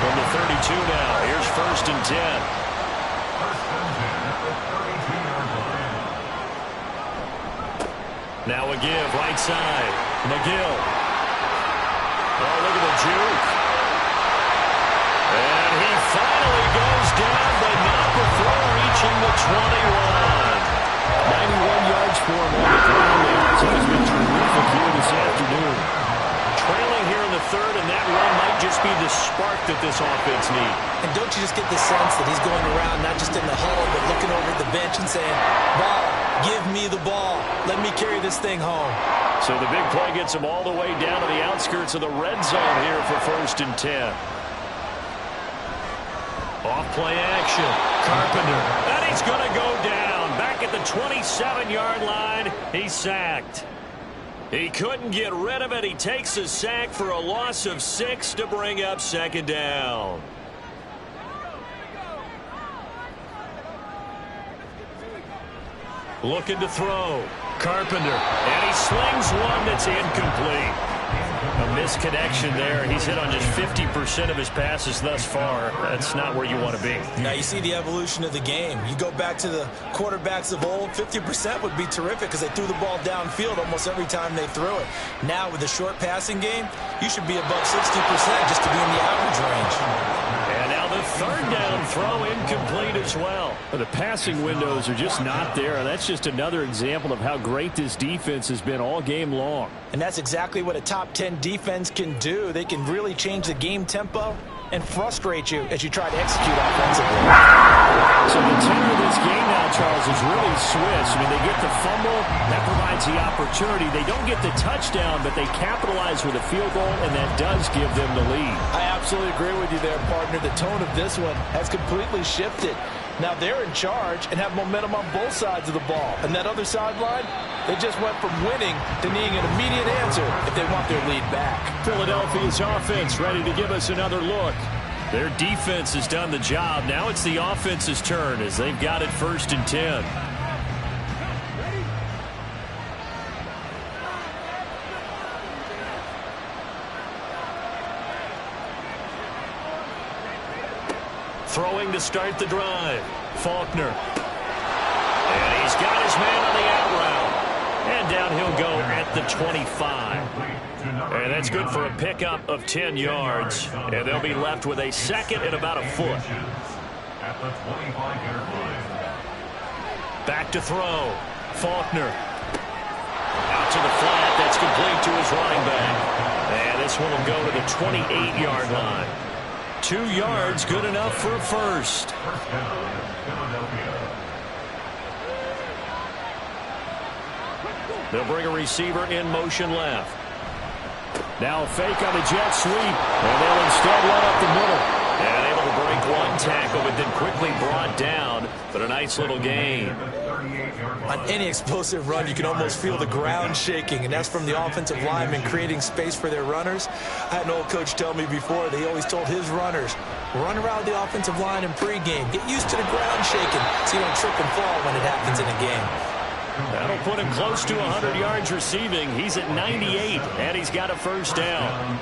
From the 32 now, here's 1st and 10. Now a give, right side. McGill. Oh, look at the juke. And he finally goes down, but not before reaching the 21. 91 yards for him on the ground there. So he's been terrific here this afternoon. Trailing here in the 3rd, and that run might just be the spark that this offense needs.
And don't you just get the sense that he's going around, not just in the huddle, but looking over at the bench and saying, ball, give me the ball. Let me carry this thing home.
So the big play gets him all the way down to the outskirts of the red zone here for 1st and 10. Off play action. Carpenter. And he's going to go down. Back at the 27-yard line. He's sacked. He couldn't get rid of it. He takes a sack for a loss of 6 to bring up 2nd down. Looking to throw. Carpenter. And he slings one that's incomplete. A misconnection there. He's hit on just 50% of his passes thus far. That's not where you want to be.
Now you see the evolution of the game. You go back to the quarterbacks of old, 50% would be terrific because they threw the ball downfield almost every time they threw it. Now with the short passing game, you should be above 60% just to be in the average range.
And now the third down throw incomplete as well.
The passing windows are just not there. That's just another example of how great this defense has been all game long.
And that's exactly what a top 10 defense can do. They can really change the game tempo and frustrate you as you try to execute offensively.
So the tenor of this game now, Charles, is really switched. I mean, they get the fumble. That provides the opportunity. They don't get the touchdown, but they capitalize with a field goal, and that does give them the lead.
I absolutely agree with you there, partner. The tone of this one has completely shifted. Now they're in charge and have momentum on both sides of the ball. And that other sideline, they just went from winning to needing an immediate answer if they want their lead back.
Philadelphia's offense ready to give us another look.
Their defense has done the job. Now it's the offense's turn as they've got it 1st and 10. Throwing to start the drive. Faulkner. And he's got his man on the out route. And down he'll go at the 25. And that's good for a pickup of 10 yards. And they'll be left with a second and about a foot. Back to throw. Faulkner. Out to the flat. That's complete to his running back. And this one will go to the 28-yard line. 2 yards, good enough for a first. They'll bring a receiver in motion left.
Now a fake on the jet sweep, and they'll instead run up the middle.
And able to break one tackle, but then quickly brought down. But a nice little gain.
On any explosive run, you can almost feel the ground shaking, and that's from the offensive linemen creating space for their runners. I had an old coach tell me before, they always told his runners, run around the offensive line in pregame. Get used to the ground shaking so you don't trip and fall when it happens in a game.
That'll put him close to 100 yards receiving. He's at 98, and he's got a first down.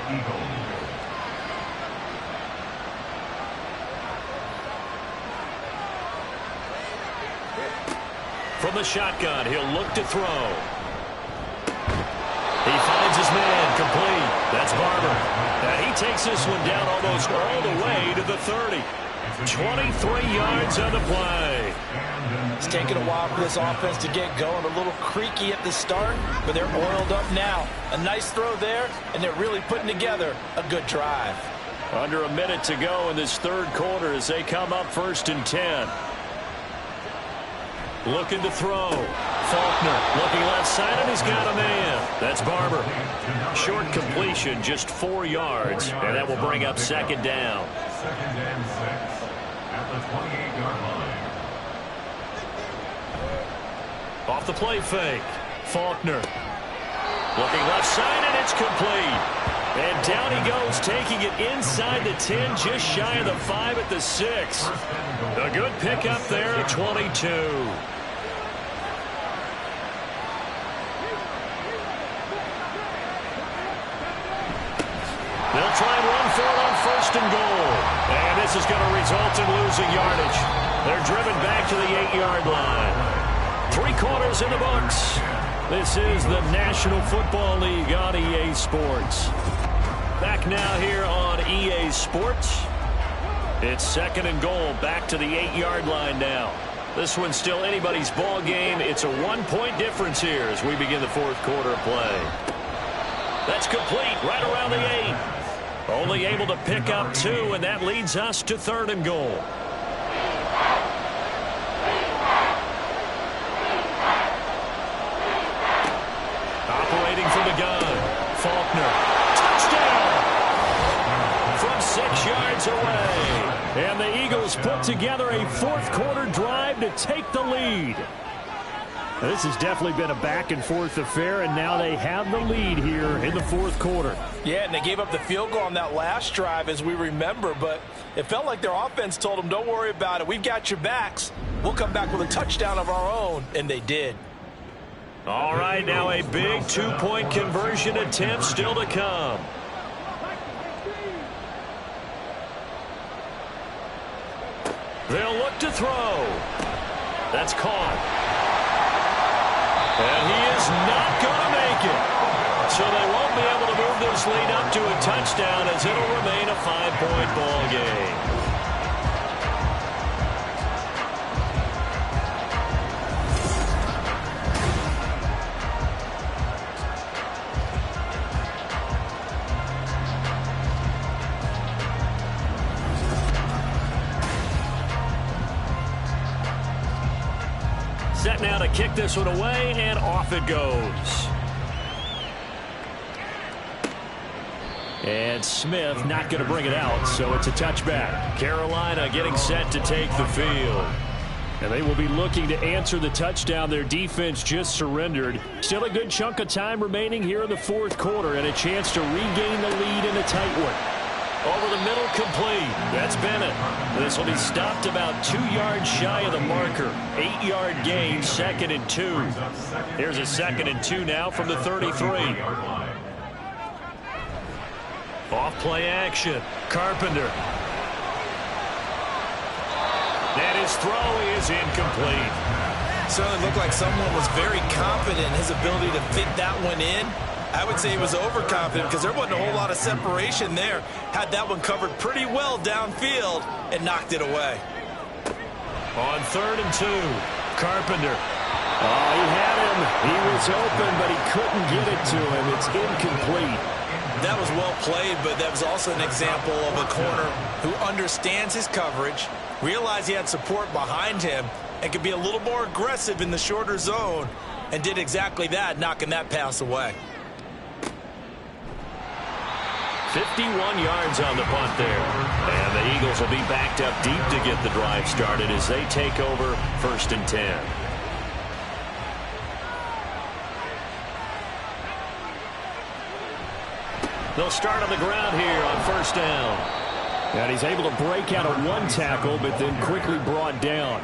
From the shotgun, he'll look to throw. He finds his man, complete. That's Barber. And he takes this one down almost all the way to the 30. 23 yards on the play.
It's taken a while for this offense to get going. A little creaky at the start, but they're oiled up now. A nice throw there, and they're really putting together a good drive.
Under a minute to go in this third quarter as they come up 1st and 10. Looking to throw. Faulkner looking left side, and he's got a man. That's Barber. Short completion, just 4 yards, and that will bring up second down.
2nd and 6 at the 28-yard line.
Off the play fake. Faulkner. Looking left side, and it's complete. And down he goes, taking it inside the 10, just shy of the 5 at the 6. A good pickup there at 22. They'll try and run for it on 1st and goal. And this is going to result in losing yardage. They're driven back to the 8-yard line. 3 quarters in the books. This is the National Football League on EA Sports. Back now here on EA Sports. It's 2nd and goal, back to the 8-yard line now. This one's still anybody's ball game. It's a 1-point difference here as we begin the 4th quarter of play. That's complete right around the 8. Only able to pick up 2, and that leads us to 3rd and goal. Operating from the gun, Faulkner. Touchdown! From 6 yards away.
And the Eagles put together a 4th quarter drive to take the lead. This has definitely been a back-and-forth affair, and now they have the lead here in the 4th quarter.
Yeah, and they gave up the field goal on that last drive, as we remember, but it felt like their offense told them, don't worry about it. We've got your backs. We'll come back with a touchdown of our own, and they did.
All right, now a big two-point conversion attempt still to come. They'll look to throw. That's caught. And he is not going to make it. So they won't be able to move this lead up to a touchdown as it'll remain a 5-point ball game. Set now to kick this one away, and off it goes. And Smith not going to bring it out, so it's a touchback. Carolina getting set to take the field.
And they will be looking to answer the touchdown. Their defense just surrendered. Still a good chunk of time remaining here in the fourth quarter, and a chance to regain the lead in a tight one.
Over the middle, complete. That's Bennett. This will be stopped about 2 yards shy of the marker. 8-yard gain, 2nd and 2. Here's a 2nd and 2 now from the 33. Off play action. Carpenter. And his throw is incomplete.
Certainly looked like someone was very confident in his ability to fit that one in. I would say he was overconfident because there wasn't a whole lot of separation there. Had that one covered pretty well downfield and knocked it away.
On 3rd and 2, Carpenter.
Oh, he had him. He was open, but he couldn't get it to him. It's incomplete.
That was well played, but that was also an example of a corner who understands his coverage, realized he had support behind him, and could be a little more aggressive in the shorter zone, and did exactly that, knocking that pass away.
51 yards on the punt there. And the Eagles will be backed up deep to get the drive started as they take over 1st and 10. They'll start on the ground here on 1st down.
And he's able to break out of one tackle, but then quickly brought down.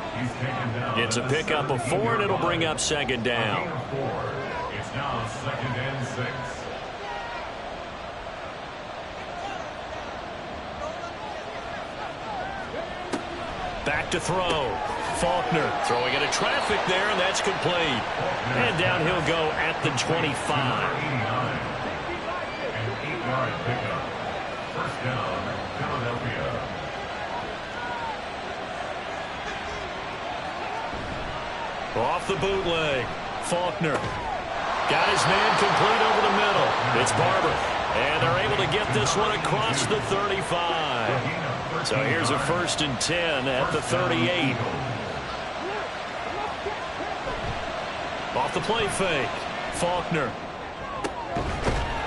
It's a pickup of 4, and it'll bring up 2nd down.
It's now 2nd and 6.
Back to throw. Faulkner throwing into traffic there, and that's complete. And down he'll go at the 25.
An 8-yard pickup. 1st down, Philadelphia.
Off the bootleg. Faulkner got his man complete over the middle. It's Barber. And they're able to get this one across the 35. So here's a 1st and 10 at the 38. Off the play fake. Faulkner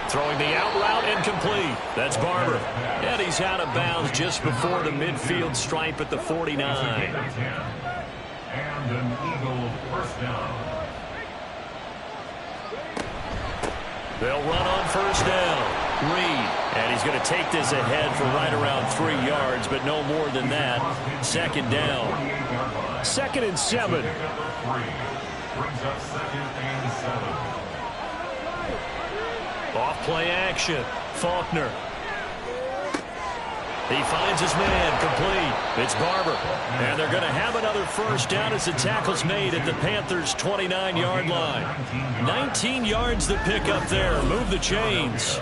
throwing the out route incomplete. That's Barber. And he's out of bounds just before the midfield stripe at the 49.
And an Eagle 1st down.
They'll run on 1st down. Reed, and he's going to take this ahead for right around 3 yards, but no more than that. 2nd down.
2nd and 7.
Brings up 2nd and 7.
Off play action. Faulkner. He finds his man complete. It's Barber. And they're going to have another 1st down as the tackle's made at the Panthers' 29-yard line. 19 yards to pick up there. Move the chains.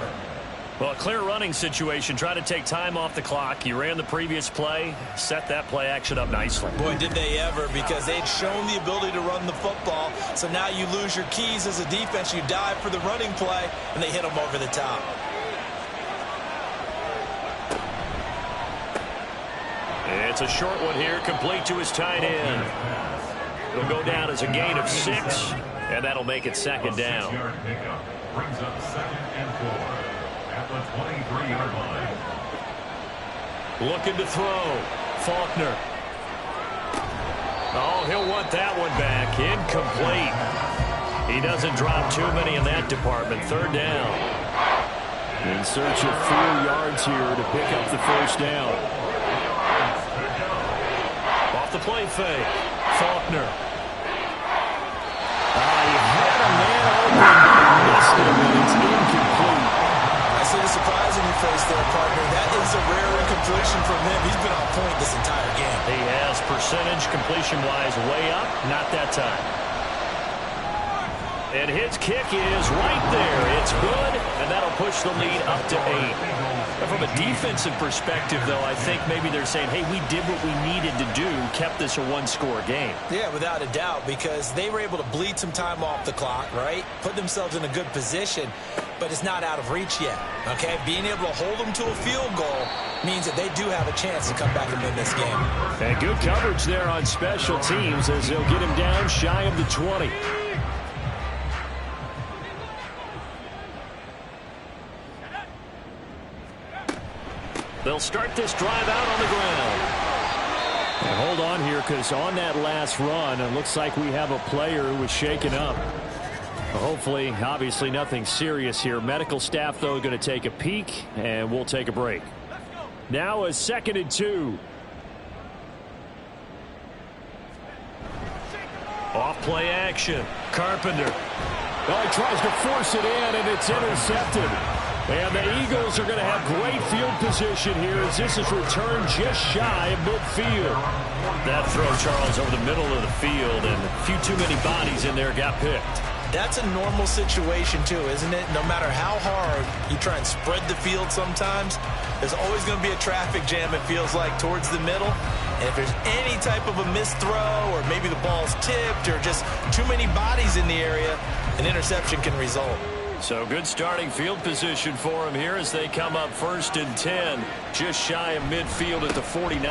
Well, a clear running situation. Try to take time off the clock. You ran the previous play. Set that play action up nicely.
Boy, did they ever, because they'd shown the ability to run the football. So now you lose your keys as a defense. You dive for the running play, and they hit them over the top.
It's a short one here, complete to his tight end. It'll go down as a gain of 6, and that'll make it 2nd down.
Brings up 2nd and 4 at the 23-yard line.
Looking to throw. Faulkner. Oh, he'll want that one back. Incomplete. He doesn't drop too many in that department. 3rd down.
In search of 4 yards here to pick up the 1st down.
Off the play fake. Faulkner.
He had a man him, and it's incomplete.
I see the surprise in your face there, partner. That is a rare incompletion from him. He's been on point this entire game.
He has percentage completion-wise way up. Not that time. And his kick is right there. It's good, and that'll push the lead up to 8. But from a defensive perspective, though, I think maybe they're saying, hey, we did what we needed to do, kept this a one-score game.
Yeah, without a doubt, because they were able to bleed some time off the clock, right? Put themselves in a good position, but it's not out of reach yet, okay? Being able to hold them to a field goal means that they do have a chance to come back and win this game.
And good coverage there on special teams as they'll get him down shy of the 20.
They'll start this drive out on the ground.
And hold on here, because on that last run, it looks like we have a player who was shaken up. Hopefully, obviously nothing serious here. Medical staff, though, going to take a peek, and we'll take a break. Now a 2nd and 2.
Off play action. Carpenter.
Well, he tries to force it in, and it's intercepted. And the Eagles are going to have great field position here as this is returned just shy of midfield.
That throw, Charles, over the middle of the field, and a few too many bodies in there got picked.
That's a normal situation, too, isn't it? No matter how hard you try and spread the field sometimes, there's always going to be a traffic jam, it feels like, towards the middle. And if there's any type of a missed throw or maybe the ball's tipped or just too many bodies in the area, an interception can result.
So good starting field position for him here as they come up 1st and 10, just shy of midfield at the 49.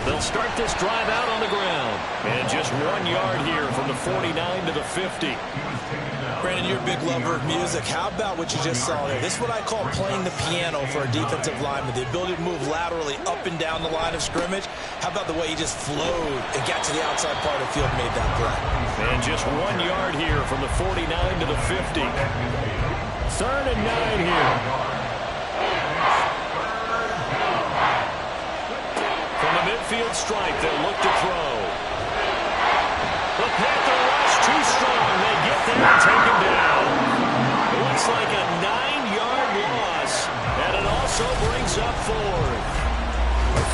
They'll start this drive out on the ground. And just 1 yard here from the 49 to the 50.
Brandon, you're a big lover of music. How about what you just saw there? This is what I call playing the piano for a defensive lineman. The ability to move laterally up and down the line of scrimmage. How about the way he just flowed and got to the outside part of the field and made that play?
And just 1 yard here from the 49 to the 50.
3rd and 9 here.
From the midfield strike, they'll look to throw. The Panther rush too strong. They get there and take him down. It looks like a 9-yard loss, and it also brings up 4th.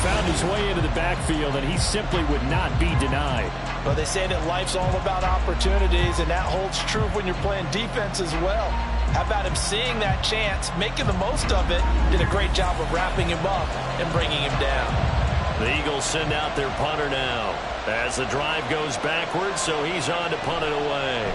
Found his way into the backfield, and he simply would not be denied.
Well, they say that life's all about opportunities, and that holds true when you're playing defense as well. How about him seeing that chance, making the most of it, did a great job of wrapping him up and bringing him down.
The Eagles send out their punter now as the drive goes backwards, so he's on to punt it away.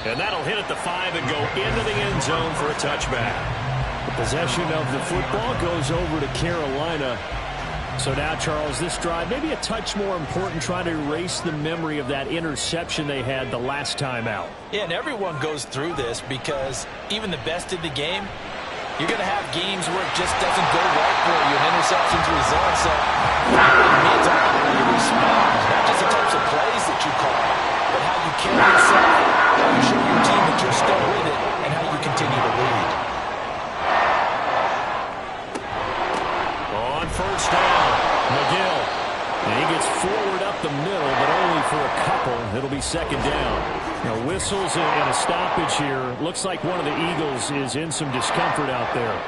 And that'll hit at the 5 and go into the end zone for a touchback.
The possession of the football goes over to Carolina. So now, Charles, this drive maybe a touch more important, trying to erase the memory of that interception they had the last time out.
Yeah, and everyone goes through this because even the best in the game, you're going to have games where it just doesn't go right for you and interceptions result. So it really means how you respond, not just the types of plays that you call, but how you carry yourself, how you show your team that you're still with it, and how you continue to lead.
On 1st down, McGill.
And he gets forward up the middle, but only for a couple. It'll be 2nd down. Now, whistles and a stoppage here. Looks like one of the Eagles is in some discomfort out there.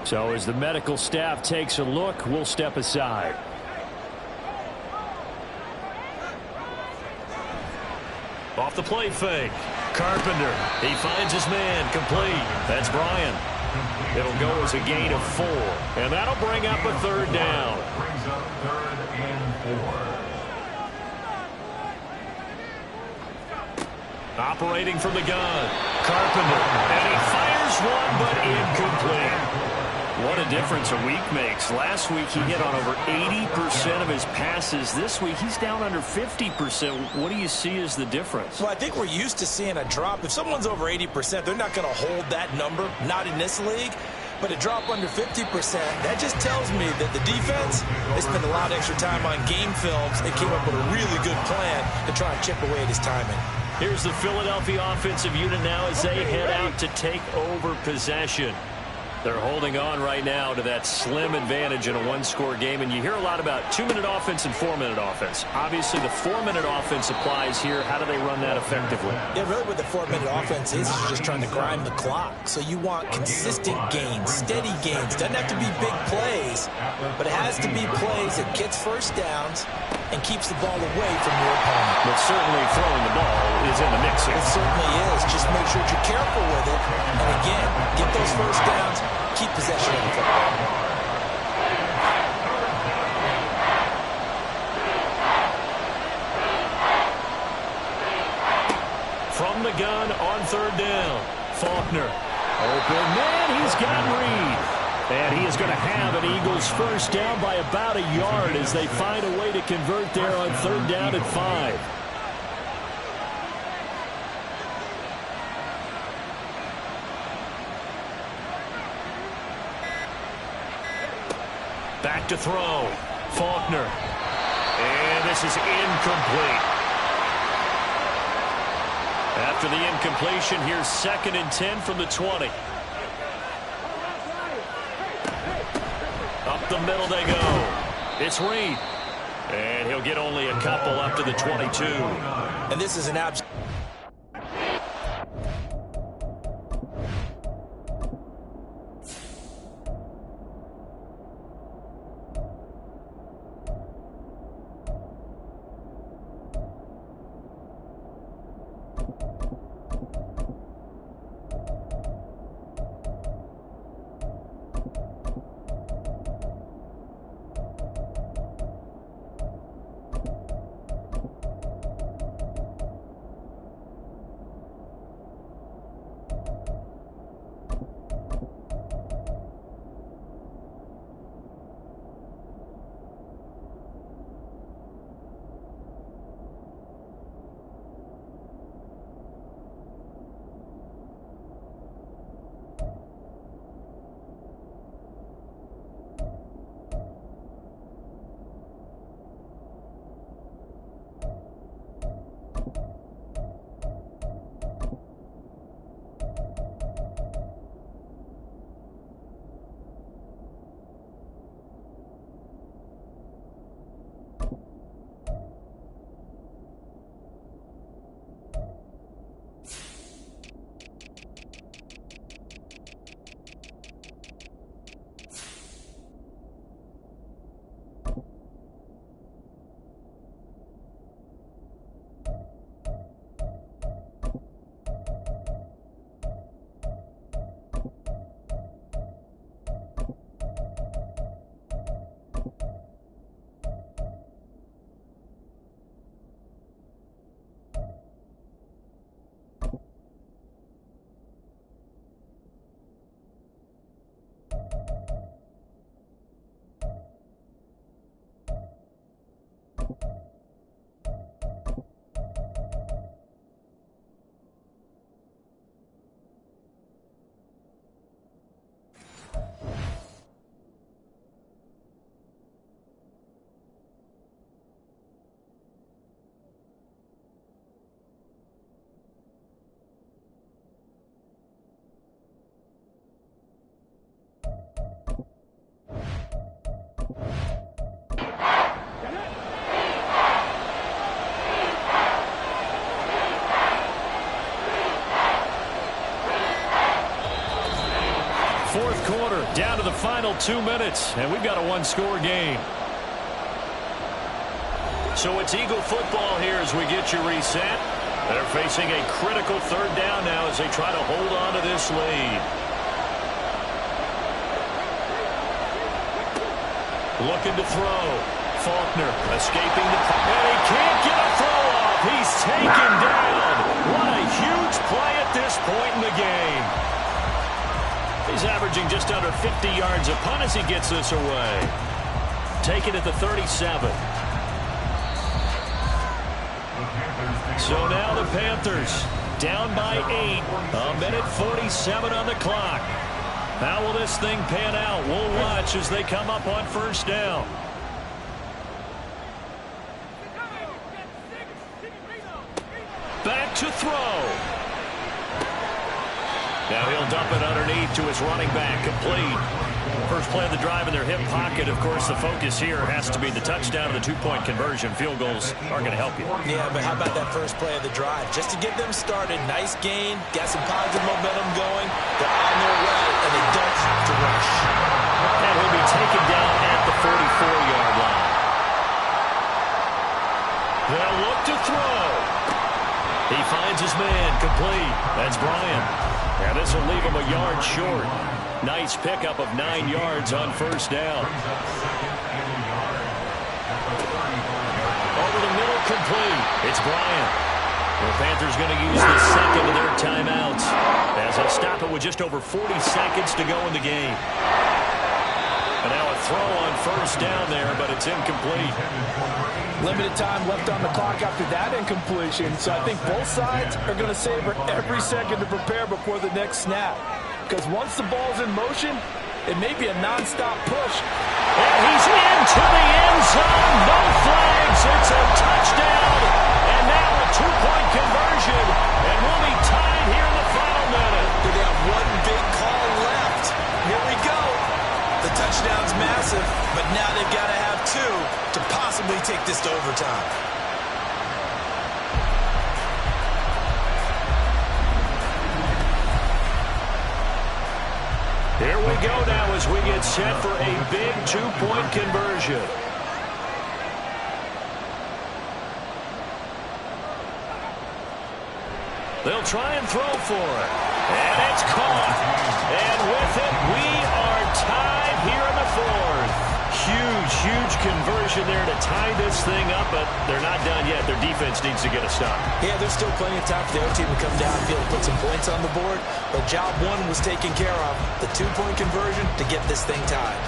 So as the medical staff takes a look, we'll step aside.
Off the play fake. Carpenter. He finds his man. Complete. That's Bryan. It'll go as a gain of 4. And that'll bring up a 3rd down.
Brings up 3rd and 4.
Operating from the gun. Carpenter. And he fires one, but incomplete. What a difference a week makes. Last week he hit on over 80% of his passes. This week he's down under 50%. What do you see as the difference?
Well, I think we're used to seeing a drop. If someone's over 80%, they're not going to hold that number, not in this league. But a drop under 50%, that just tells me that the defense, they spent a lot of extra time on game films and came up with a really good plan to try and chip away at his timing.
Here's the Philadelphia offensive unit now as they head out to take over possession. They're holding on right now to that slim advantage in a one-score game, and you hear a lot about 2-minute offense and 4-minute offense. Obviously, the 4-minute offense applies here. How do they run that effectively?
Yeah, really what the 4-minute offense is just trying to grind the clock. So you want consistent gains, steady gains. Doesn't have to be big plays, but it has to be plays that gets first downs and keeps the ball away from your opponent.
But certainly throwing the ball is in the mix here.
It certainly is. Just make sure that you're careful with it. And again, get those first downs, keep possession of the football.
From the gun on 3rd down. Faulkner. Open man, he's got Reed. And he is going to have an Eagles first down by about a yard as they find a way to convert there on 3rd down at 5. Back to throw. Faulkner. And this is incomplete. After the incompletion, here's 2nd and 10 from the 20. Up the middle they go. It's Reed. And he'll get only a couple up to the 22.
And this is an absolute...
Down to the final 2 minutes, and we've got a one-score game. So it's Eagle football here as we get you reset. They're facing a critical 3rd down now as they try to hold on to this lead. Looking to throw. Faulkner escaping the... And he can't get a throw off. He's taken down. What a huge play at this point in the game. He's averaging just under 50 yards a punt as he gets this away. Taken at the 37. So now the Panthers down by 8. A minute 47 on the clock. How will this thing pan out? We'll watch as they come up on 1st down. Back to throw. Now he'll dump it underneath to his running back, complete. First play of the drive in their hip pocket. Of course, the focus here has to be the touchdown and the two-point conversion. Field goals aren't going to help you.
Yeah, but how about that first play of the drive? Just to get them started, nice gain, got some positive momentum going. They're on their way, and they don't have to rush.
And he'll be taken down at the 44-yard line. They'll look to throw. He finds his man, complete. That's Bryant. And this will leave him a yard short. Nice pickup of 9 yards on first down. Over the middle, complete. It's Bryant. The Panthers going to use the second of their timeouts as they'll stop it with just over 40 seconds to go in the game. And now a throw on first down there, but it's incomplete.
Limited time left on the clock after that incompletion, so I think both sides are going to savor every second to prepare before the next snap. Because once the ball's in motion, it may be a nonstop push.
And he's into the end zone. No flags. It's a touchdown. And now a two-point conversion. And we'll be tied here in the final minute.
They have one big call left. Here we go. The touchdown's massive, but now they've got to have two to possibly take this to overtime.
Here we go now as we get set for a big two-point conversion. They'll try and throw for it. And it's caught. And with it, we are tied here in the fourth. Huge conversion there to tie this thing up, but they're not done yet. Their defense needs to get a stop.
Yeah, there's still plenty of time for the other team to come downfield and put some points on the board, but job one was taken care of. The two-point conversion to get this thing tied.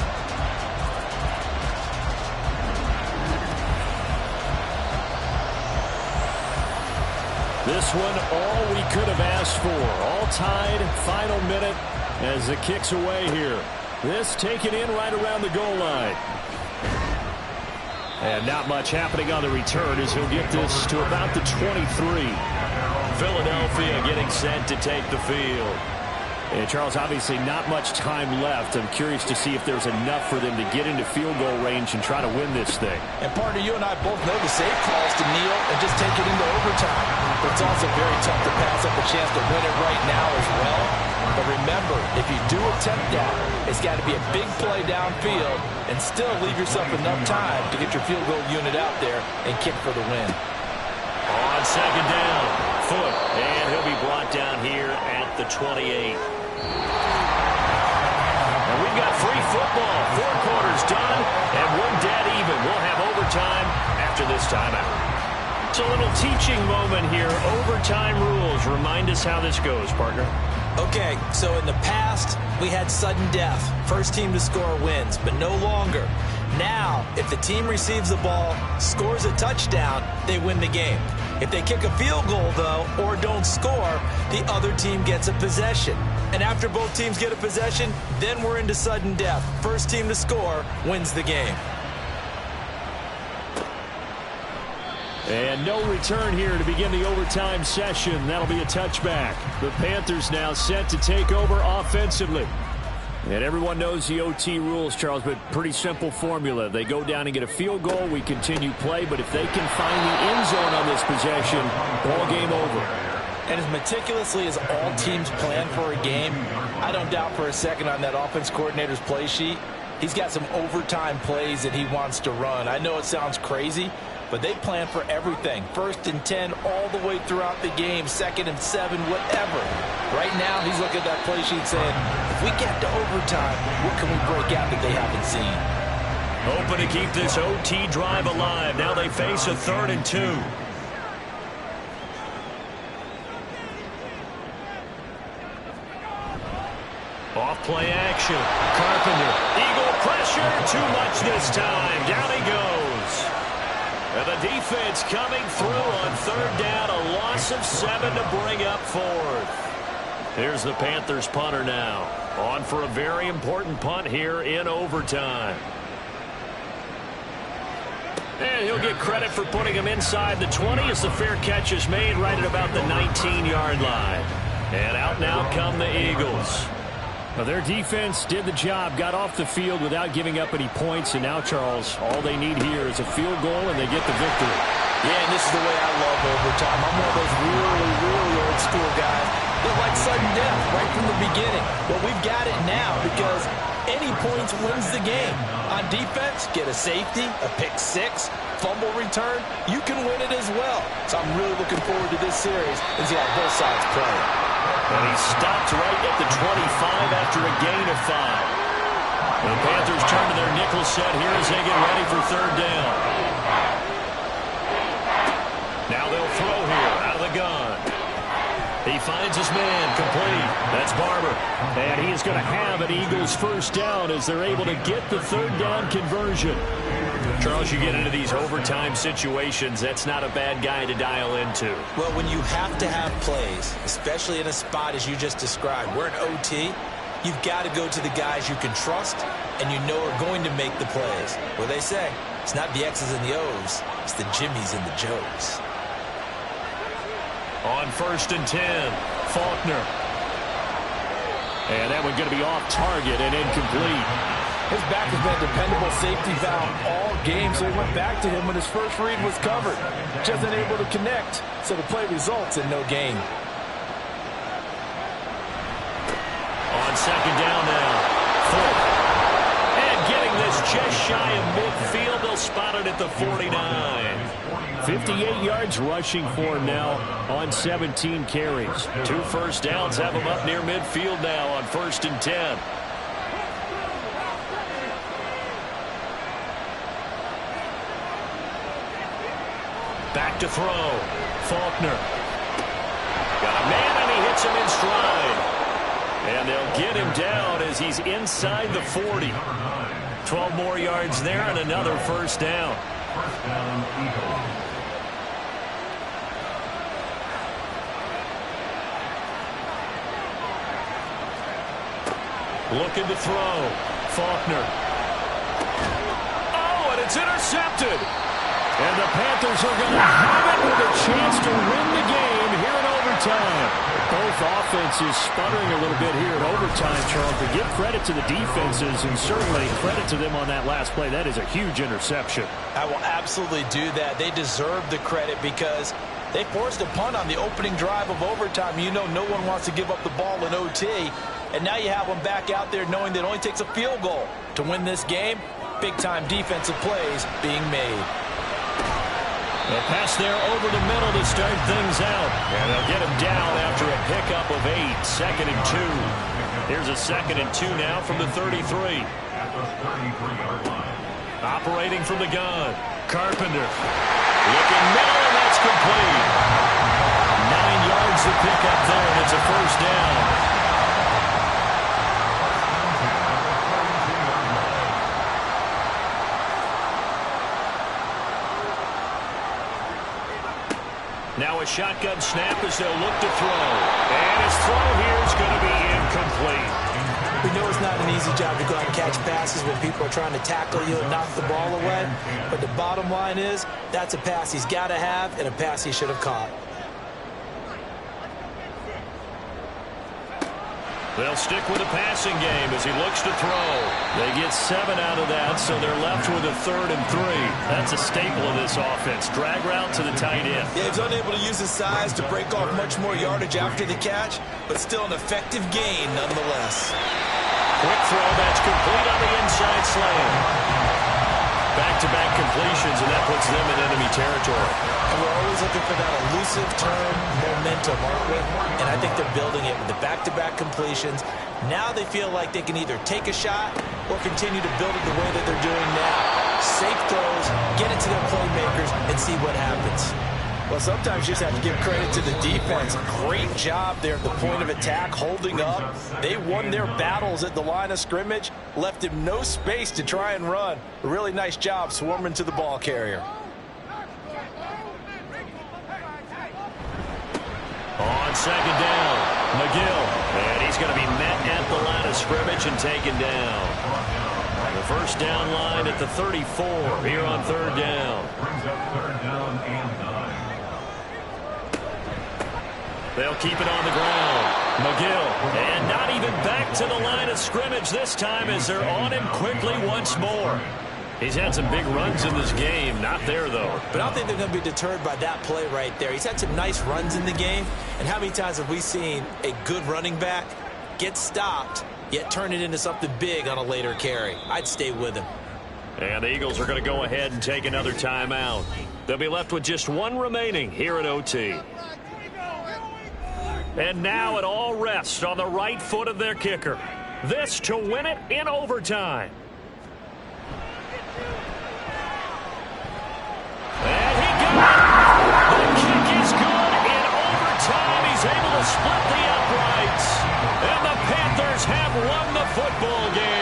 This one, all we could have asked for. All tied, final minute as it kicks away here. This taken in right around the goal line. And not much happening on the return as he'll get this to about the 23.
Philadelphia getting set to take the field.
And Charles, obviously not much time left. I'm curious to see if there's enough for them to get into field goal range and try to win this thing.
And partner, you and I both know the safe calls to kneel and just take it into overtime. But it's also very tough to pass up a chance to win it right now as well. But remember, if you do attempt that, it's got to be a big play downfield and still leave yourself enough time to get your field goal unit out there and kick for the win.
On second down, Foot, and he'll be brought down here at the 28. And we've got free football. 4 quarters done, and we're dead even. We'll have overtime after this timeout. It's a little teaching moment here. Overtime rules. Remind us how this goes, partner.
Okay, so in the past, we had sudden death. First team to score wins, but no longer. Now, if the team receives the ball, scores a touchdown, they win the game. If they kick a field goal, though, or don't score, the other team gets a possession. And after both teams get a possession, then we're into sudden death. First team to score wins the game.
And no return here to begin the overtime session. That'll be a touchback. The Panthers now set to take over offensively. And everyone knows the OT rules, Charles, but pretty simple formula. They go down and get a field goal, we continue play, but if they can find the end zone on this possession, ball game over.
And as meticulously as all teams plan for a game, I don't doubt for a second on that offense coordinator's play sheet, he's got some overtime plays that he wants to run. I know it sounds crazy, but they plan for everything. 1st and 10 all the way throughout the game, 2nd and 7, whatever. Right now, he's looking at that play sheet saying, if we get to overtime, what can we break out that they haven't seen?
Hoping to keep this OT drive alive. Now they face a 3rd and 2. Off play action. Carpenter. Eagle pressure. Too much this time. Down he goes. And the defense coming through on 3rd down. A loss of 7 to bring up 4th. Here's the Panthers punter now. On for a very important punt here in overtime. And he'll get credit for putting him inside the 20 as the fair catch is made right at about the 19-yard line. And out now come the Eagles.
Well, their defense did the job, got off the field without giving up any points, and now, Charles, all they need here is a field goal, and they get the victory.
Yeah, and this is the way I love overtime. I'm one of those really, really old school guys that like sudden death right from the beginning. Well, we've got it now because any points wins the game. On defense, get a safety, a pick six, fumble return, you can win it as well. So I'm really looking forward to this series and see how both sides play.
And he stopped right at the 25 after a gain of 5. The Panthers turn to their nickel set here as they get ready for third down. Now they'll throw here out of the gun. He finds his man, complete. That's Barber.
And he is going to have an Eagles first down as they're able to get the third down conversion.
Charles, you get into these overtime situations, that's not a bad guy to dial into.
Well, when you have to have plays, especially in a spot as you just described, we're in OT, you've got to go to the guys you can trust and you know are going to make the plays. Well, they say, it's not the X's and the O's, it's the Jimmies and the Joes.
On 1st and 10, Faulkner.
And that one going to be off target and incomplete.
His back has been a dependable safety valve all game, so he went back to him when his first read was covered. Just unable to connect, so the play results in no gain.
On 2nd down now, Fulk. And getting this just shy of midfield, they'll spot it at the 49.
58 yards rushing for him now on 17 carries.
2 first downs have him up near midfield now on 1st and 10. Back to throw. Faulkner. Got a man, and he hits him in stride. And they'll get him down as he's inside the 40. 12 more yards there and another first down.
First down, Eagles.
Looking to throw. Faulkner. Oh, and it's intercepted.
And the Panthers are going to have it with a chance to win the game here in overtime. Both offenses sputtering a little bit here in overtime, Charles. But give credit to the defenses and certainly credit to them on that last play. That is a huge interception.
I will absolutely do that. They deserve the credit because they forced a punt on the opening drive of overtime. You know no one wants to give up the ball in OT. And now you have them back out there knowing that it only takes a field goal to win this game. Big-time defensive plays being made.
A pass there over the middle to start things out. And they'll get him down after a pickup of 8. 2nd and 2. Here's a 2nd and 2 now from the 33.
At the 33-yard line.
Operating from the gun. Carpenter. Looking middle, and that's complete. 9 yards to pick up there, and it's a first down. Now a shotgun snap as they'll look to throw. And his throw here is going to be incomplete.
We know it's not an easy job to go out and catch passes when people are trying to tackle you and knock the ball away. But the bottom line is, that's a pass he's got to have and a pass he should have caught.
They'll stick with the passing game as he looks to throw. They get 7 out of that, so they're left with a 3rd and 3. That's a staple of this offense. Drag route to the tight end.
Yeah, he's unable to use his size to break off much more yardage after the catch, but still an effective gain nonetheless.
Quick throw, that's complete on the inside slant. Back-to-back completions, and that puts them in enemy territory.
And we're always looking for that elusive turn momentum, aren't we? And I think they're building it with the back-to-back completions. Now they feel like they can either take a shot or continue to build it the way that they're doing now. Safe throws, get it to their playmakers, and see what happens. Well, sometimes you just have to give credit to the defense. Great job there at the point of attack, holding up. They won their battles at the line of scrimmage, left him no space to try and run. A really nice job swarming to the ball carrier.
On 2nd down, McGill. And he's going to be met at the line of scrimmage and taken down. The first down line at the 34 here on 3rd down.
Brings up 3rd down and 9.
They'll keep it on the ground. McGill, and not even back to the line of scrimmage this time as they're on him quickly once more. He's had some big runs in this game. Not there, though.
But I don't think they're going to be deterred by that play right there. He's had some nice runs in the game. And how many times have we seen a good running back get stopped, yet turn it into something big on a later carry? I'd stay with him.
And the Eagles are going to go ahead and take another timeout. They'll be left with just one remaining here at OT. And now it all rests on the right foot of their kicker. This to win it in overtime. And he got it! The kick is good in overtime. He's able to split the uprights. And the Panthers have won the football game.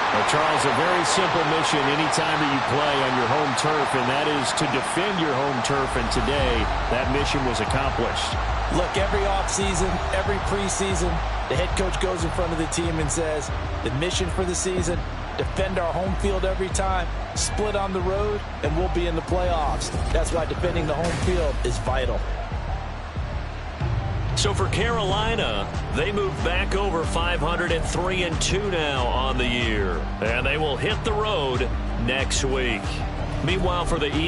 Well, Charles, a very simple mission anytime that you play on your home turf, and that is to defend your home turf. And today, that mission was accomplished.
Look, every offseason, every preseason, the head coach goes in front of the team and says, the mission for the season, defend our home field every time, split on the road, and we'll be in the playoffs. That's why defending the home field is vital.
So for Carolina, they move back over 503-2 now on the year. And they will hit the road next week. Meanwhile, for the Eagles,